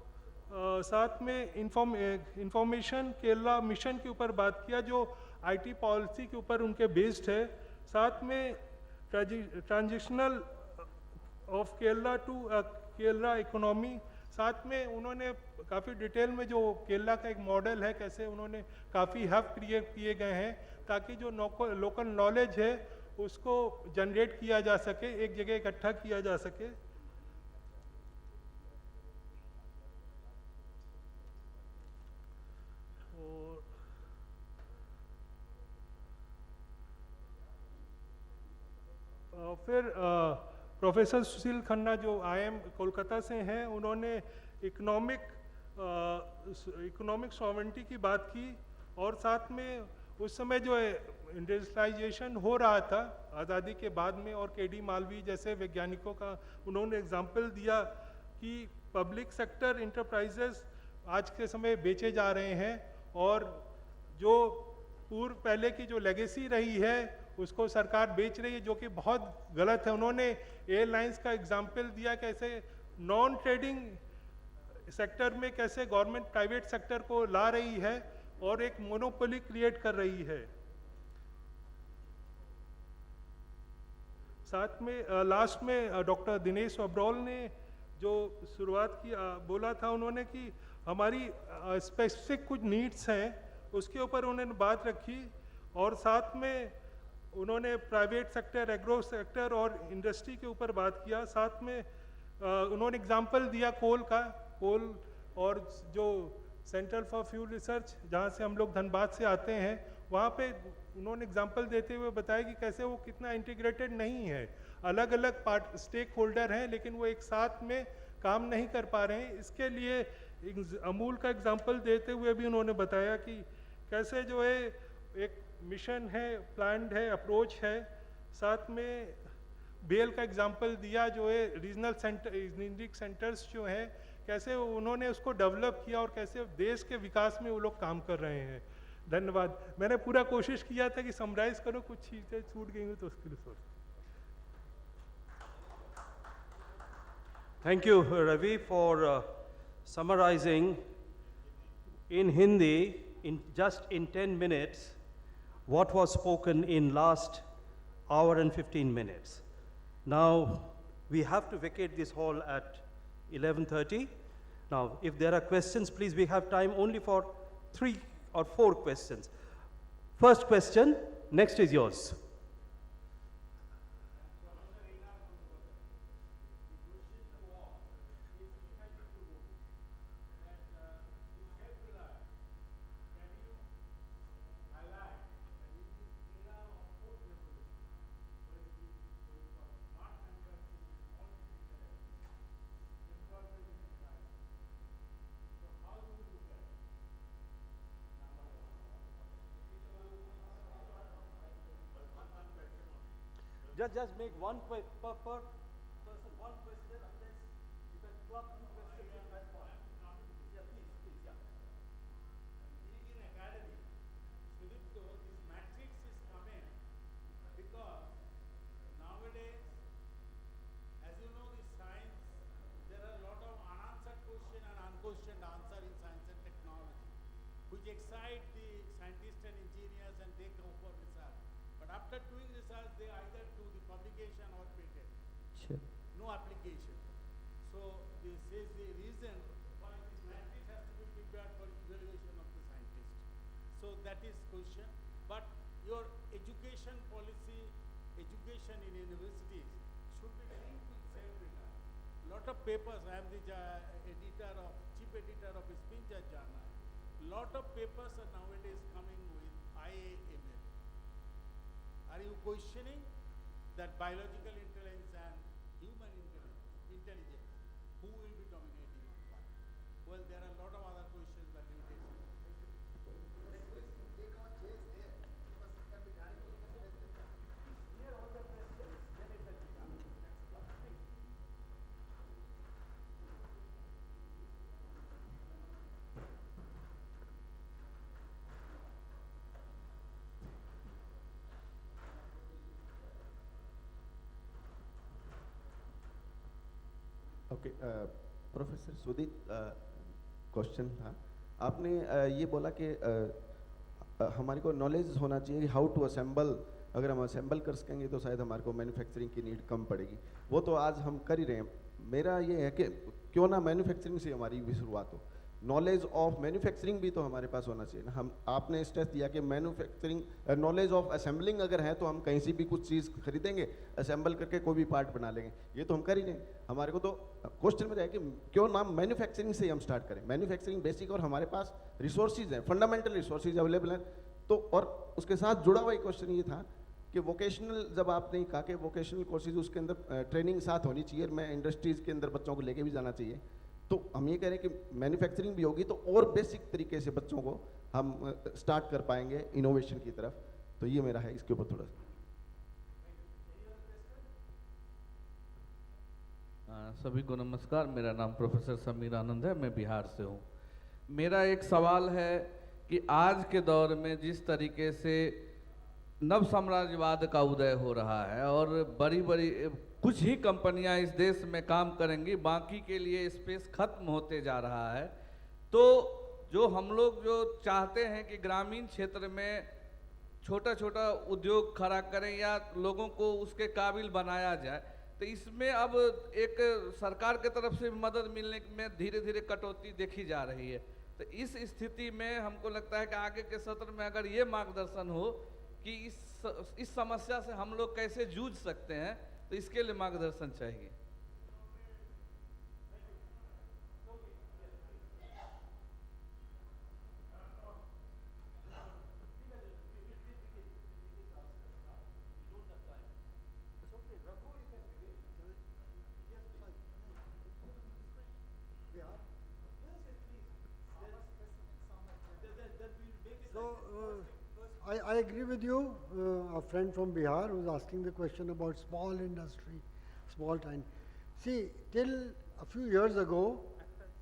साथ में इंफॉर्मेशन केरला मिशन के ऊपर बात किया जो आईटी पॉलिसी के ऊपर उनके बेस्ड है। साथ में transitional of Kerala to Kerala economy, साथ में उन्होंने काफ़ी डिटेल में जो केरला का एक मॉडल है कैसे उन्होंने काफ़ी हब क्रिएट किए गए हैं ताकि जो लोकल नॉलेज है उसको जनरेट किया जा सके, एक जगह इकट्ठा किया जा सके। फिर प्रोफेसर सुशील खन्ना जो आईएम कोलकाता से हैं, उन्होंने इकोनॉमिक सॉवरेंटी की बात की, और साथ में उस समय जो है इंडस्ट्रियलाइजेशन हो रहा था आज़ादी के बाद में, और केडी मालवीय जैसे वैज्ञानिकों का उन्होंने एग्जाम्पल दिया कि पब्लिक सेक्टर इंटरप्राइजेस आज के समय बेचे जा रहे हैं, और जो पूर्व पहले की जो लेगेसी रही है उसको सरकार बेच रही है, जो कि बहुत गलत है। उन्होंने एयरलाइंस का एग्जाम्पल दिया कैसे नॉन ट्रेडिंग सेक्टर में कैसे गवर्नमेंट प्राइवेट सेक्टर को ला रही है और एक मोनोपोली क्रिएट कर रही है। साथ में लास्ट में डॉक्टर दिनेश ओबरॉल ने जो शुरुआत की बोला था उन्होंने कि हमारी स्पेसिफिक कुछ नीड्स हैं उसके ऊपर उन्होंने बात रखी, और साथ में उन्होंने प्राइवेट सेक्टर, एग्रो सेक्टर और इंडस्ट्री के ऊपर बात किया। साथ में उन्होंने एग्जाम्पल दिया कोल का, कोल और जो सेंटर फॉर फ्यूल रिसर्च जहाँ से हम लोग धनबाद से आते हैं, वहाँ पे उन्होंने एग्जाम्पल देते हुए बताया कि कैसे वो कितना इंटीग्रेटेड नहीं है, अलग अलग पार्ट स्टेक होल्डर हैं लेकिन वो एक साथ में काम नहीं कर पा रहे हैं। इसके लिए अमूल का एग्जाम्पल देते हुए भी उन्होंने बताया कि कैसे जो है एक मिशन है, प्लान्ड है, अप्रोच है। साथ में बेल का एग्जाम्पल दिया जो है रीजनल सेंटर्स जो हैं कैसे उन्होंने उसको डेवलप किया और कैसे देश के विकास में वो लोग काम कर रहे हैं। धन्यवाद। मैंने पूरा कोशिश किया था कि समराइज करो, कुछ चीज़ें छूट गई हुई तो उसके लिए sorry. Thank you, Ravi, for summarizing in Hindi in 10 minutes what was spoken in last hour and 15 minutes. Now, we have to vacate this hall at 11:30. Now, if there are questions, please, we have time only for 3 or 4 questions. First question, next is yours. Just make one per person, one question, unless you can club 2 questions in that one. Yeah, please, yeah. In academy, Sudipto, this matrix is coming because nowadays, as you know, the science, there are a lot of unanswered question and unquestioned answer in science and technology, which excite the scientists and engineers and they go for research. But after doing research, they either do the publication or patent. Sure. No application. So this is the reason why this matrix has to be prepared for evaluation of the scientist. So that is question. But your education policy, education in universities should be linked with self-reliance. Lot of papers. I am the chief editor of Spin Journal. lot of papers are nowadays coming with IAML. Are you questioning that biological intelligence and human intelligence, who will be dominating on what? Well, there are a lot of other questions and limitations. Okay professor Sudeep question था आपने ये बोला कि हमारे को knowledge होना चाहिए how to assemble अगर हम असेंबल कर सकेंगे तो शायद हमारे को मैन्युफैक्चरिंग की नीड कम पड़ेगी वो तो आज हम कर ही रहे हैं मेरा ये है कि क्यों ना मैन्युफैक्चरिंग से हमारी भी शुरुआत हो नॉलेज ऑफ मैन्युफैक्चरिंग भी तो हमारे पास होना चाहिए ना हम आपने स्ट्रेस दिया कि मैन्युफैक्चरिंग नॉलेज ऑफ असेंबलिंग अगर है तो हम कहीं से भी कुछ चीज़ खरीदेंगे असेंबल करके कोई भी पार्ट बना लेंगे ये तो हम कर ही नहीं हमारे को तो क्वेश्चन में है कि क्यों ना मैन्युफैक्चरिंग से हम स्टार्ट करें मैन्युफैक्चरिंग बेसिक और हमारे पास रिसोर्सेज हैं फंडामेंटल रिसोर्सेज अवेलेबल हैं तो और उसके साथ जुड़ा हुआ क्वेश्चन ये था कि वोकेशनल जब आपने कहा कि वोकेशनल कोर्सेज उसके अंदर ट्रेनिंग साथ होनी चाहिए मैं इंडस्ट्रीज़ के अंदर बच्चों को लेके भी जाना चाहिए तो हम ये कह रहे हैं कि मैन्युफैक्चरिंग भी होगी तो और बेसिक तरीके से बच्चों को हम स्टार्ट कर पाएंगे इनोवेशन की तरफ तो ये मेरा है इसके ऊपर थोड़ा सा सभी को नमस्कार मेरा नाम प्रोफेसर समीर आनंद है मैं बिहार से हूँ मेरा एक सवाल है कि आज के दौर में जिस तरीके से नव साम्राज्यवाद का उदय हो रहा है और बड़ी बड़ी कुछ ही कंपनियां इस देश में काम करेंगी बाकी के लिए स्पेस खत्म होते जा रहा है तो जो हम लोग जो चाहते हैं कि ग्रामीण क्षेत्र में छोटा छोटा उद्योग खड़ा करें या लोगों को उसके काबिल बनाया जाए तो इसमें अब एक सरकार के तरफ से मदद मिलने में धीरे धीरे कटौती देखी जा रही है तो इस स्थिति में हमको लगता है कि आगे के सत्र में अगर ये मार्गदर्शन हो कि इस समस्या से हम लोग कैसे जूझ सकते हैं तो इसके लिए मार्गदर्शन चाहिए I agree with you, a friend from Bihar who is asking the question about small industry, small time. See, till a few years ago,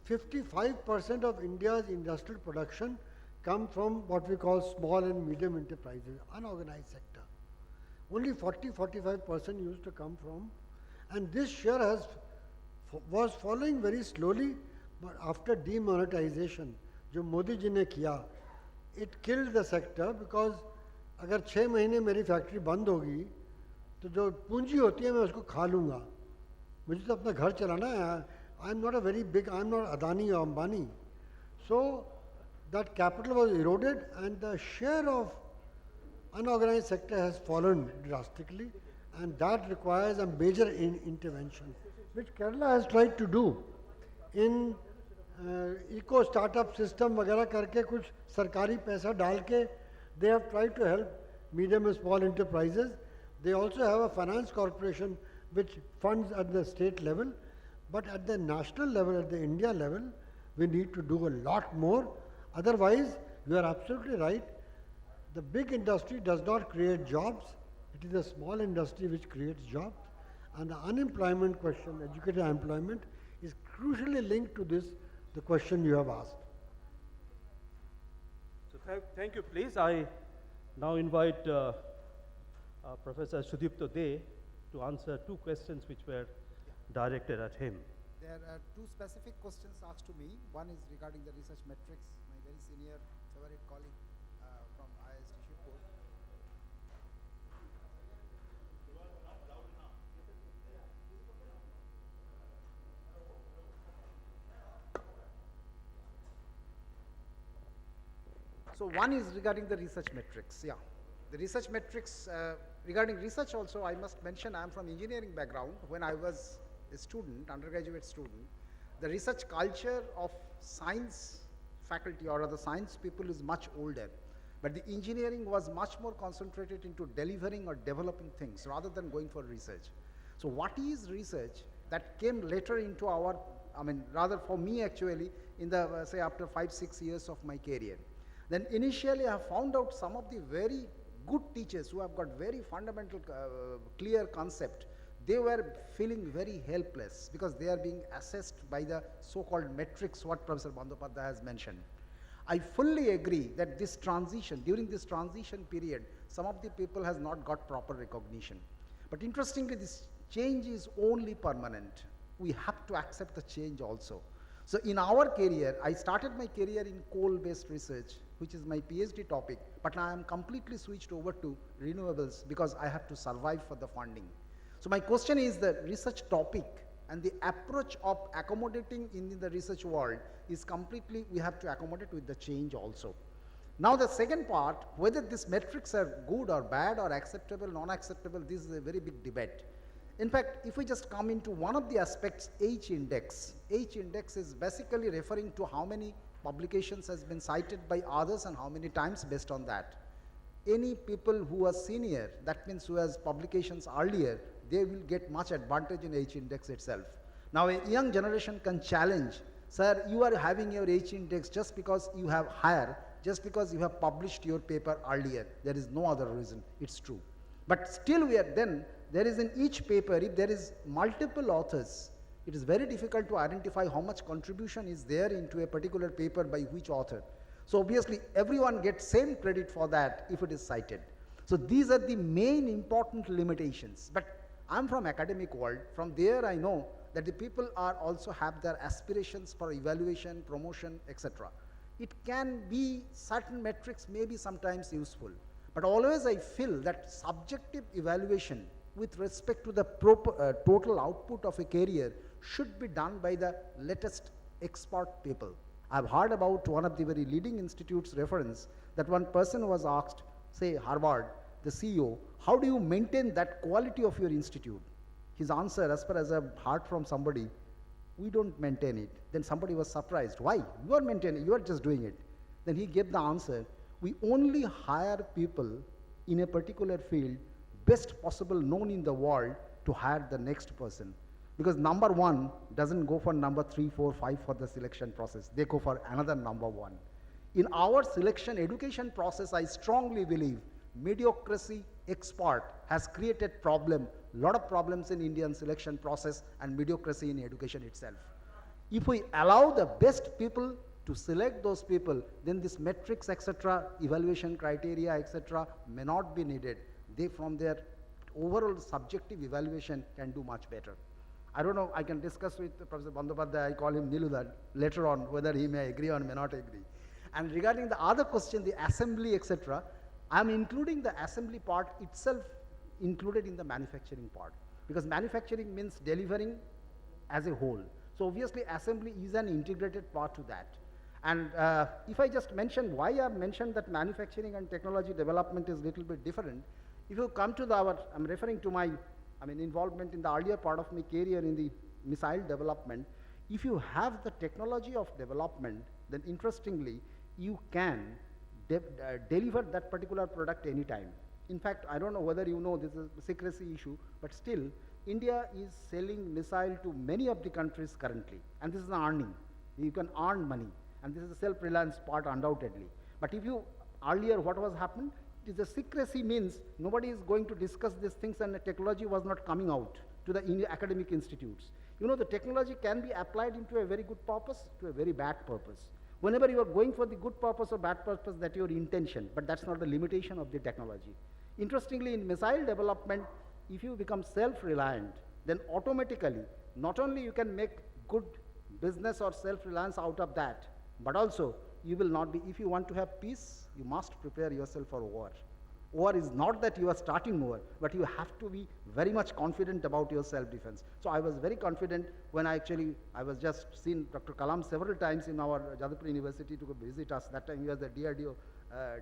55% of India's industrial production come from what we call small and medium enterprises, unorganized sector. Only 40-45% used to come from, and this share was following very slowly, but after demonetization, जो मोदी जी ने किया, it killed the sector because अगर 6 महीने मेरी factory बंद होगी तो जो पूंजी होती है मैं उसको खा लूँगा मुझे तो अपना घर चलाना है I am not a very big I am not Adani और Ambani so that capital was eroded and the share of unorganised sector has fallen drastically and that requires a major intervention which Kerala has tried to do in eco startup system वगैरह करके कुछ सरकारी पैसा डाल के they have tried to help medium and small enterprises. They also have a finance corporation which funds at the state level, but at the national level, at the India level, we need to do a lot more. Otherwise, you are absolutely right. The big industry does not create jobs. It is the small industry which creates jobs. And the unemployment question, educated employment, is crucially linked to this, the question you have asked. Thank you, please. I now invite Professor Sudipto De to answer 2 questions which were directed at him. There are 2 specific questions asked to me. One is regarding the research metrics. My very senior favorite colleague from IIST Shibpur. So one is regarding the research metrics, yeah. The research metrics, regarding research also, I must mention I am from engineering background. When I was a student, undergraduate student, the research culture of science faculty or the science people is much older. But the engineering was much more concentrated into delivering or developing things rather than going for research. So what is research that came later into our, I mean, rather for me actually, in the, say after 5-6 years of my career. Then initially I found out some of the very good teachers who have got very fundamental, clear concept. They were feeling very helpless because they are being assessed by the so-called metrics what Professor Bandyopadhyay has mentioned. I fully agree that this transition, during this transition period, some of the people has not got proper recognition. But interestingly, this change is only permanent. We have to accept the change also. So in our career, I started my career in coal-based research, which is my PhD topic, but now I am completely switched over to renewables because I have to survive for the funding. So my question is the research topic and the approach of accommodating in the research world is completely, we have to accommodate with the change also. Now the second part, whether these metrics are good or bad or acceptable, non-acceptable, this is a very big debate. In fact, if we just come into one of the aspects, H-index. H-index is basically referring to how many publications has been cited by others and how many times based on that. Any people who are senior, that means who has publications earlier, they will get much advantage in H-index itself. Now a young generation can challenge, sir, you are having your H-index just because you have higher, just because you have published your paper earlier. There is no other reason, it's true. But still we are then, there is in each paper, if there is multiple authors, it is very difficult to identify how much contribution is there into a particular paper by which author. So obviously everyone gets same credit for that if it is cited. So these are the main important limitations. But I'm from academic world, from there I know that the people are also have their aspirations for evaluation, promotion, etc. It can be certain metrics may be sometimes useful, but always I feel that subjective evaluation with respect to the total output of a career should be done by the latest expert people. I've heard about one of the very leading institutes reference that one person was asked, say Harvard, the CEO, how do you maintain that quality of your institute? His answer, as far as I've heard from somebody, we don't maintain it. Then somebody was surprised. Why? You are maintaining, you are just doing it. Then he gave the answer, we only hire people in a particular field, best possible known in the world, to hire the next person. Because number one doesn't go for number 3, 4, 5 for the selection process. They go for another number one. In our selection education process, I strongly believe mediocrity expert has created lot of problems in Indian selection process and mediocrity in education itself. If we allow the best people to select those people, then this metrics, etc., evaluation criteria, etc., may not be needed. They, from their overall subjective evaluation, can do much better. I don't know, I can discuss with Professor Bandyopadhyay, I call him Niluda, later on, whether he may agree or may not agree. And regarding the other question, the assembly, etc., I am including the assembly part itself included in the manufacturing part. Because manufacturing means delivering as a whole. So obviously assembly is an integrated part to that. And if I just mention why I have mentioned that manufacturing and technology development is a little bit different, if you come to I'm referring to my involvement in the earlier part of my career in the missile development. If you have the technology of development, then interestingly, you can deliver that particular product anytime. In fact, I don't know whether you know this is a secrecy issue, but still, India is selling missile to many of the countries currently. And this is an earning. You can earn money. And this is the self-reliance part undoubtedly. But if you, earlier what was happened, it is the secrecy means nobody is going to discuss these things and the technology was not coming out to the academic institutes. You know, the technology can be applied into a very good purpose to a very bad purpose. Whenever you are going for the good purpose or bad purpose, that's your intention, but that's not the limitation of the technology. Interestingly, in missile development, if you become self-reliant, then automatically, not only you can make good business or self-reliance out of that, but also you will not be, if you want to have peace, you must prepare yourself for war. War is not that you are starting war, but you have to be very much confident about your self-defense. So I was very confident when I was just seen Dr. Kalam several times in our Jadavpur University to visit us. That time he was the DRDO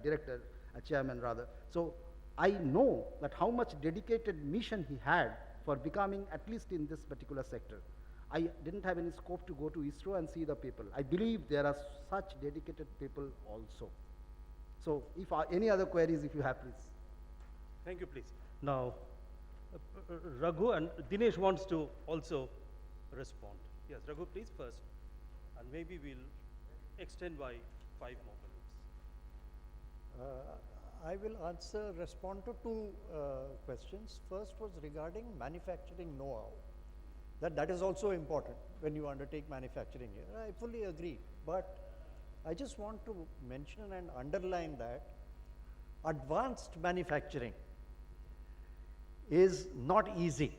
director, chairman rather. So I know that how much dedicated mission he had for becoming, at least in this particular sector. I didn't have any scope to go to ISRO and see the people. I believe there are such dedicated people also. So if any other queries, if you have, please. Thank you, please. Now, Raghu and Dinesh wants to also respond. Yes, Raghu, please first. And maybe we'll extend by 5 more minutes. I will respond to two questions. First was regarding manufacturing know-how. That is also important when you undertake manufacturing here. I fully agree, but I just want to mention and underline that advanced manufacturing is not easy.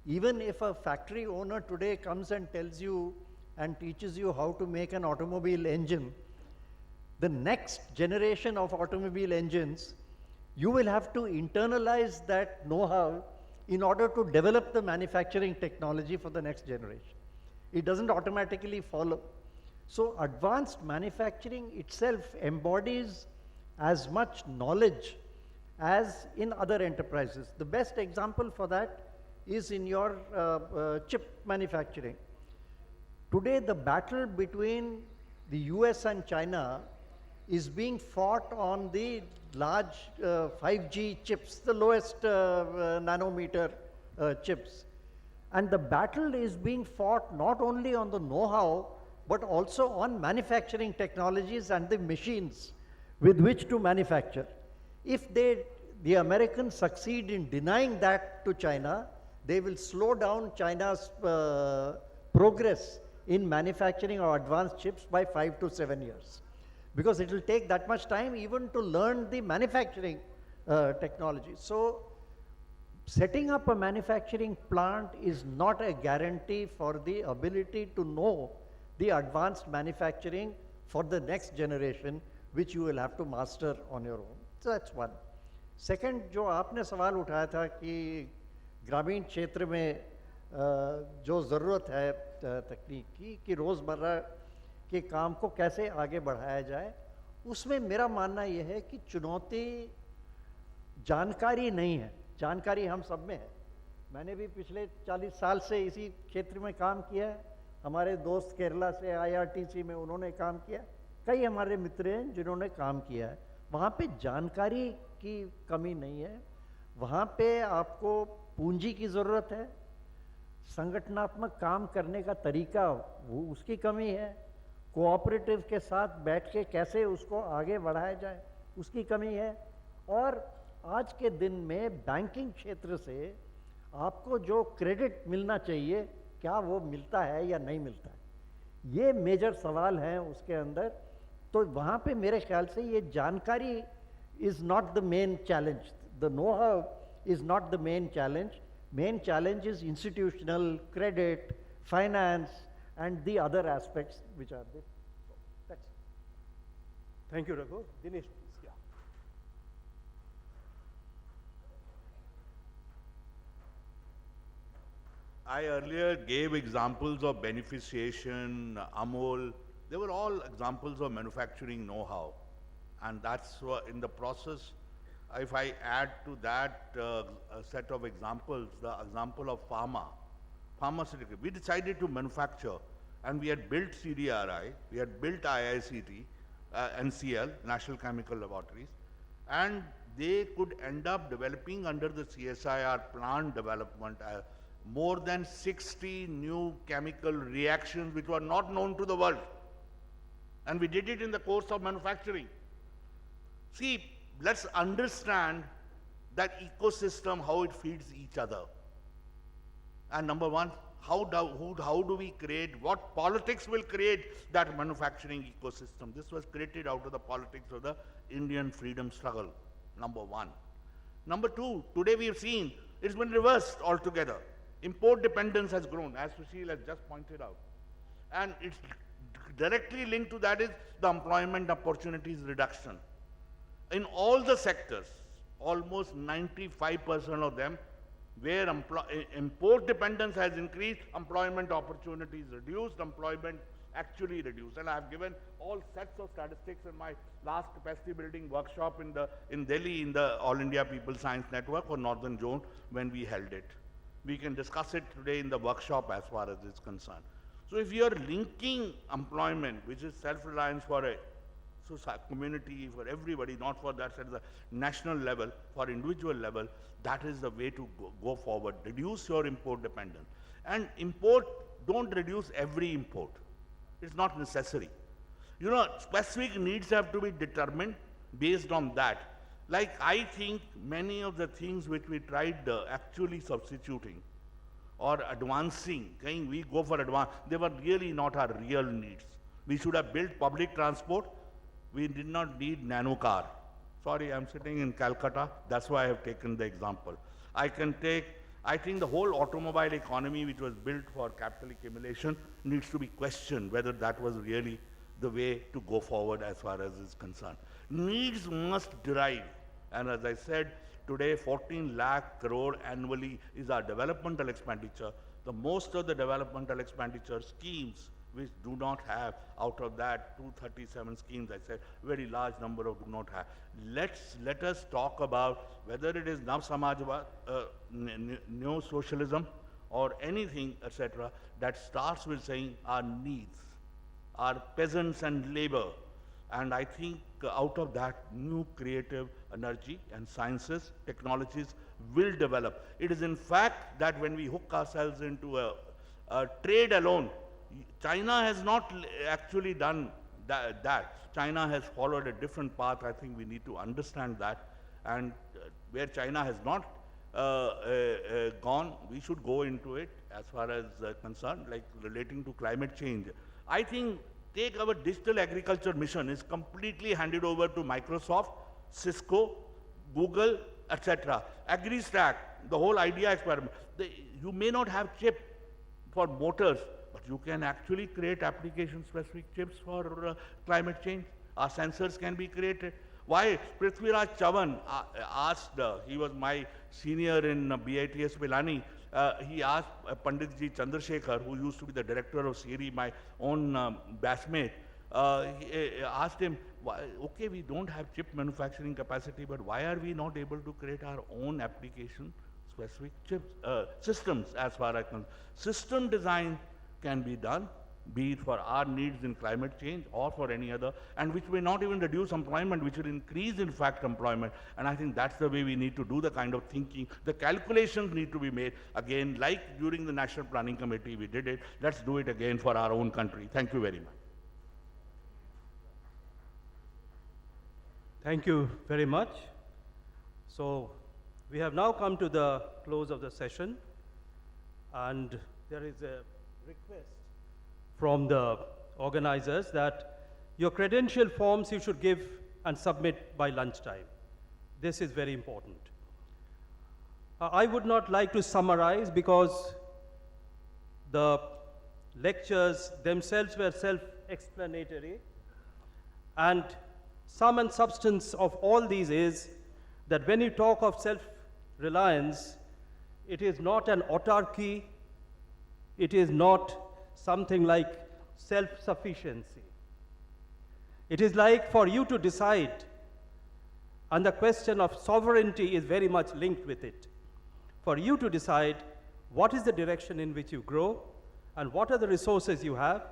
Even if a factory owner today comes and tells you and teaches you how to make an automobile engine, the next generation of automobile engines, you will have to internalize that know-how in order to develop the manufacturing technology for the next generation. It doesn't automatically follow. So advanced manufacturing itself embodies as much knowledge as in other enterprises. The best example for that is in your chip manufacturing. Today, the battle between the US and China is being fought on the large 5G chips, the lowest nanometer chips. And the battle is being fought not only on the know-how, but also on manufacturing technologies and the machines with which to manufacture. If the Americans succeed in denying that to China, they will slow down China's progress in manufacturing of advanced chips by 5 to 7 years. Because it will take that much time even to learn the manufacturing technology. So setting up a manufacturing plant is not a guarantee for the ability to know the advanced manufacturing for the next generation, which you will have to master on your own. So that's one. Second, जो आपने सवाल उठाया था कि ग्रामीण क्षेत्र में जो ज़रूरत है तकनीक की कि रोज़मर्रा के काम को कैसे आगे बढ़ाया जाए, उसमें मेरा मानना यह है कि चुनौती जानकारी नहीं है, जानकारी हम सब में है। मैंने भी पिछले 40 साल से इसी क्षेत्र में काम किया है। हमारे दोस्त केरला से IRTC में उन्होंने काम किया, कई हमारे मित्र हैं जिन्होंने काम किया है। वहाँ पे जानकारी की कमी नहीं है, वहाँ पे आपको पूंजी की ज़रूरत है, संगठनात्मक काम करने का तरीका वो उसकी कमी है, कोऑपरेटिव के साथ बैठ के कैसे उसको आगे बढ़ाया जाए उसकी कमी है, और आज के दिन में बैंकिंग क्षेत्र से आपको जो क्रेडिट मिलना चाहिए क्या वो मिलता है या नहीं मिलता है, ये मेजर सवाल हैं उसके अंदर। तो वहाँ पे मेरे ख्याल से ये जानकारी is not the main challenge, the know-how is not the main challenge is institutional, credit, finance, and the other aspects which are there. So that's it. Thank you, Raghu. Dinesh, please. Yeah. I earlier gave examples of beneficiation, Amol. They were all examples of manufacturing know-how. And that's in the process, if I add to that a set of examples, the example of pharmaceutical. We decided to manufacture, and we had built CDRI, we had built IICT, NCL, National Chemical Laboratories, and they could end up developing under the CSIR plant development more than 60 new chemical reactions which were not known to the world. And we did it in the course of manufacturing. See, let's understand that ecosystem, how it feeds each other. And number one, how do we create, what politics will create that manufacturing ecosystem? This was created out of the politics of the Indian freedom struggle, number one. Number two, today we have seen it's been reversed altogether. Import dependence has grown, as Sushil has just pointed out. And it's directly linked to that is the employment opportunities reduction. In all the sectors, almost 95% of them, where import dependence has increased, employment opportunities reduced, employment actually reduced. And I have given all sets of statistics in my last capacity building workshop in Delhi in the All India People Science Network for Northern Zone when we held it. We can discuss it today in the workshop as far as it's concerned. So if you're linking employment, which is self-reliance for a community, for everybody, not for that at the national level, for individual level, that is the way to go forward. Reduce your import dependence. And import, don't reduce every import. It's not necessary. You know, specific needs have to be determined based on that. Like I think many of the things which we tried actually substituting or advancing, we go for advance, they were really not our real needs. We should have built public transport. We did not need nano car. Sorry, I'm sitting in Calcutta. That's why I have taken the example. I think the whole automobile economy, which was built for capital accumulation, needs to be questioned whether that was really the way to go forward as far as is concerned. Needs must derive. And as I said, today 14 lakh crore annually is our developmental expenditure. The most of the developmental expenditure schemes which do not have, out of that 237 schemes, I said, very large number of do not have. Let us talk about whether it is Nav Samajwad, neo-socialism, or anything, etc., that starts with saying our needs, our peasants and labor. And I think out of that, new creative energy and sciences, technologies will develop. It is in fact that when we hook ourselves into a trade alone, China has not actually done that. China has followed a different path. I think we need to understand that. And where China has not gone, we should go into it as far as concerned, like relating to climate change. I think take our digital agriculture mission is completely handed over to Microsoft, Cisco, Google, etc. AgriStack, the whole idea experiment. You may not have chip for motors, but you can actually create application-specific chips for climate change. Our sensors can be created. Why? Prithviraj Chavan asked, he was my senior in BITS Pilani, he asked Panditji Chandrasekhar, who used to be the director of CIRI, my own batchmate, he asked him, okay, we don't have chip manufacturing capacity, but why are we not able to create our own application-specific chips, systems as far as system design can be done, be it for our needs in climate change or for any other, and which may not even reduce employment, which will increase, in fact, employment. And I think that's the way we need to do the kind of thinking. The calculations need to be made. Again, like during the National Planning Committee, we did it. Let's do it again for our own country. Thank you very much. Thank you very much. So we have now come to the close of the session, and there is a request from the organizers that your credential forms you should give and submit by lunchtime. This is very important. I would not like to summarize because the lectures themselves were self-explanatory, and sum and substance of all these is that when you talk of self-reliance, it is not an autarky, it is not something like self-sufficiency. It is like for you to decide, and the question of sovereignty is very much linked with it. For you to decide what is the direction in which you grow, and what are the resources you have,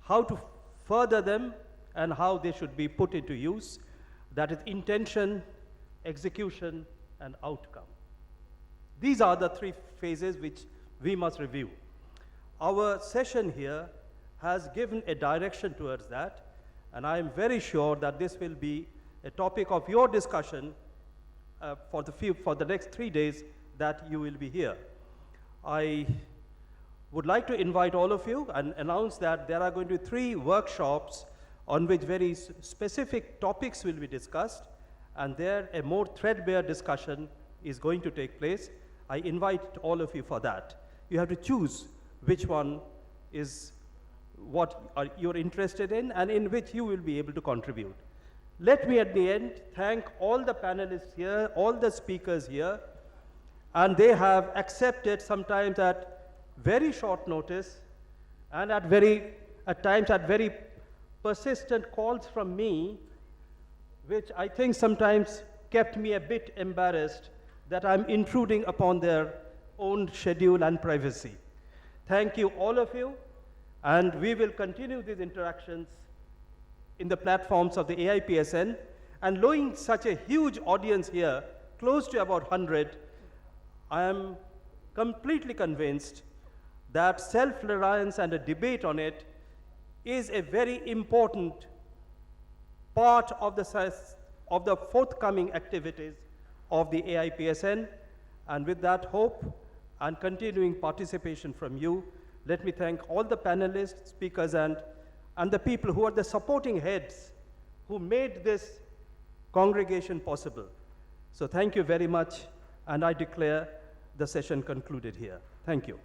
how to further them, and how they should be put into use. That is intention, execution, and outcome. These are the three phases which we must review. Our session here has given a direction towards that, and I am very sure that this will be a topic of your discussion for the next 3 days that you will be here. I would like to invite all of you and announce that there are going to be 3 workshops on which very specific topics will be discussed, and there a more threadbare discussion is going to take place. I invite all of you for that. You have to choose which one is what you're interested in and in which you will be able to contribute. Let me at the end thank all the panelists here, all the speakers here, and they have accepted sometimes at very short notice and at times at very persistent calls from me, which I think sometimes kept me a bit embarrassed that I'm intruding upon their own schedule and privacy. Thank you, all of you, and we will continue these interactions in the platforms of the AIPSN. And knowing such a huge audience here, close to about 100, I am completely convinced that self-reliance and a debate on it is a very important part of the forthcoming activities of the AIPSN. And with that hope and continuing participation from you, let me thank all the panelists, speakers, and the people who are the supporting heads who made this congregation possible. So thank you very much, and I declare the session concluded here. Thank you.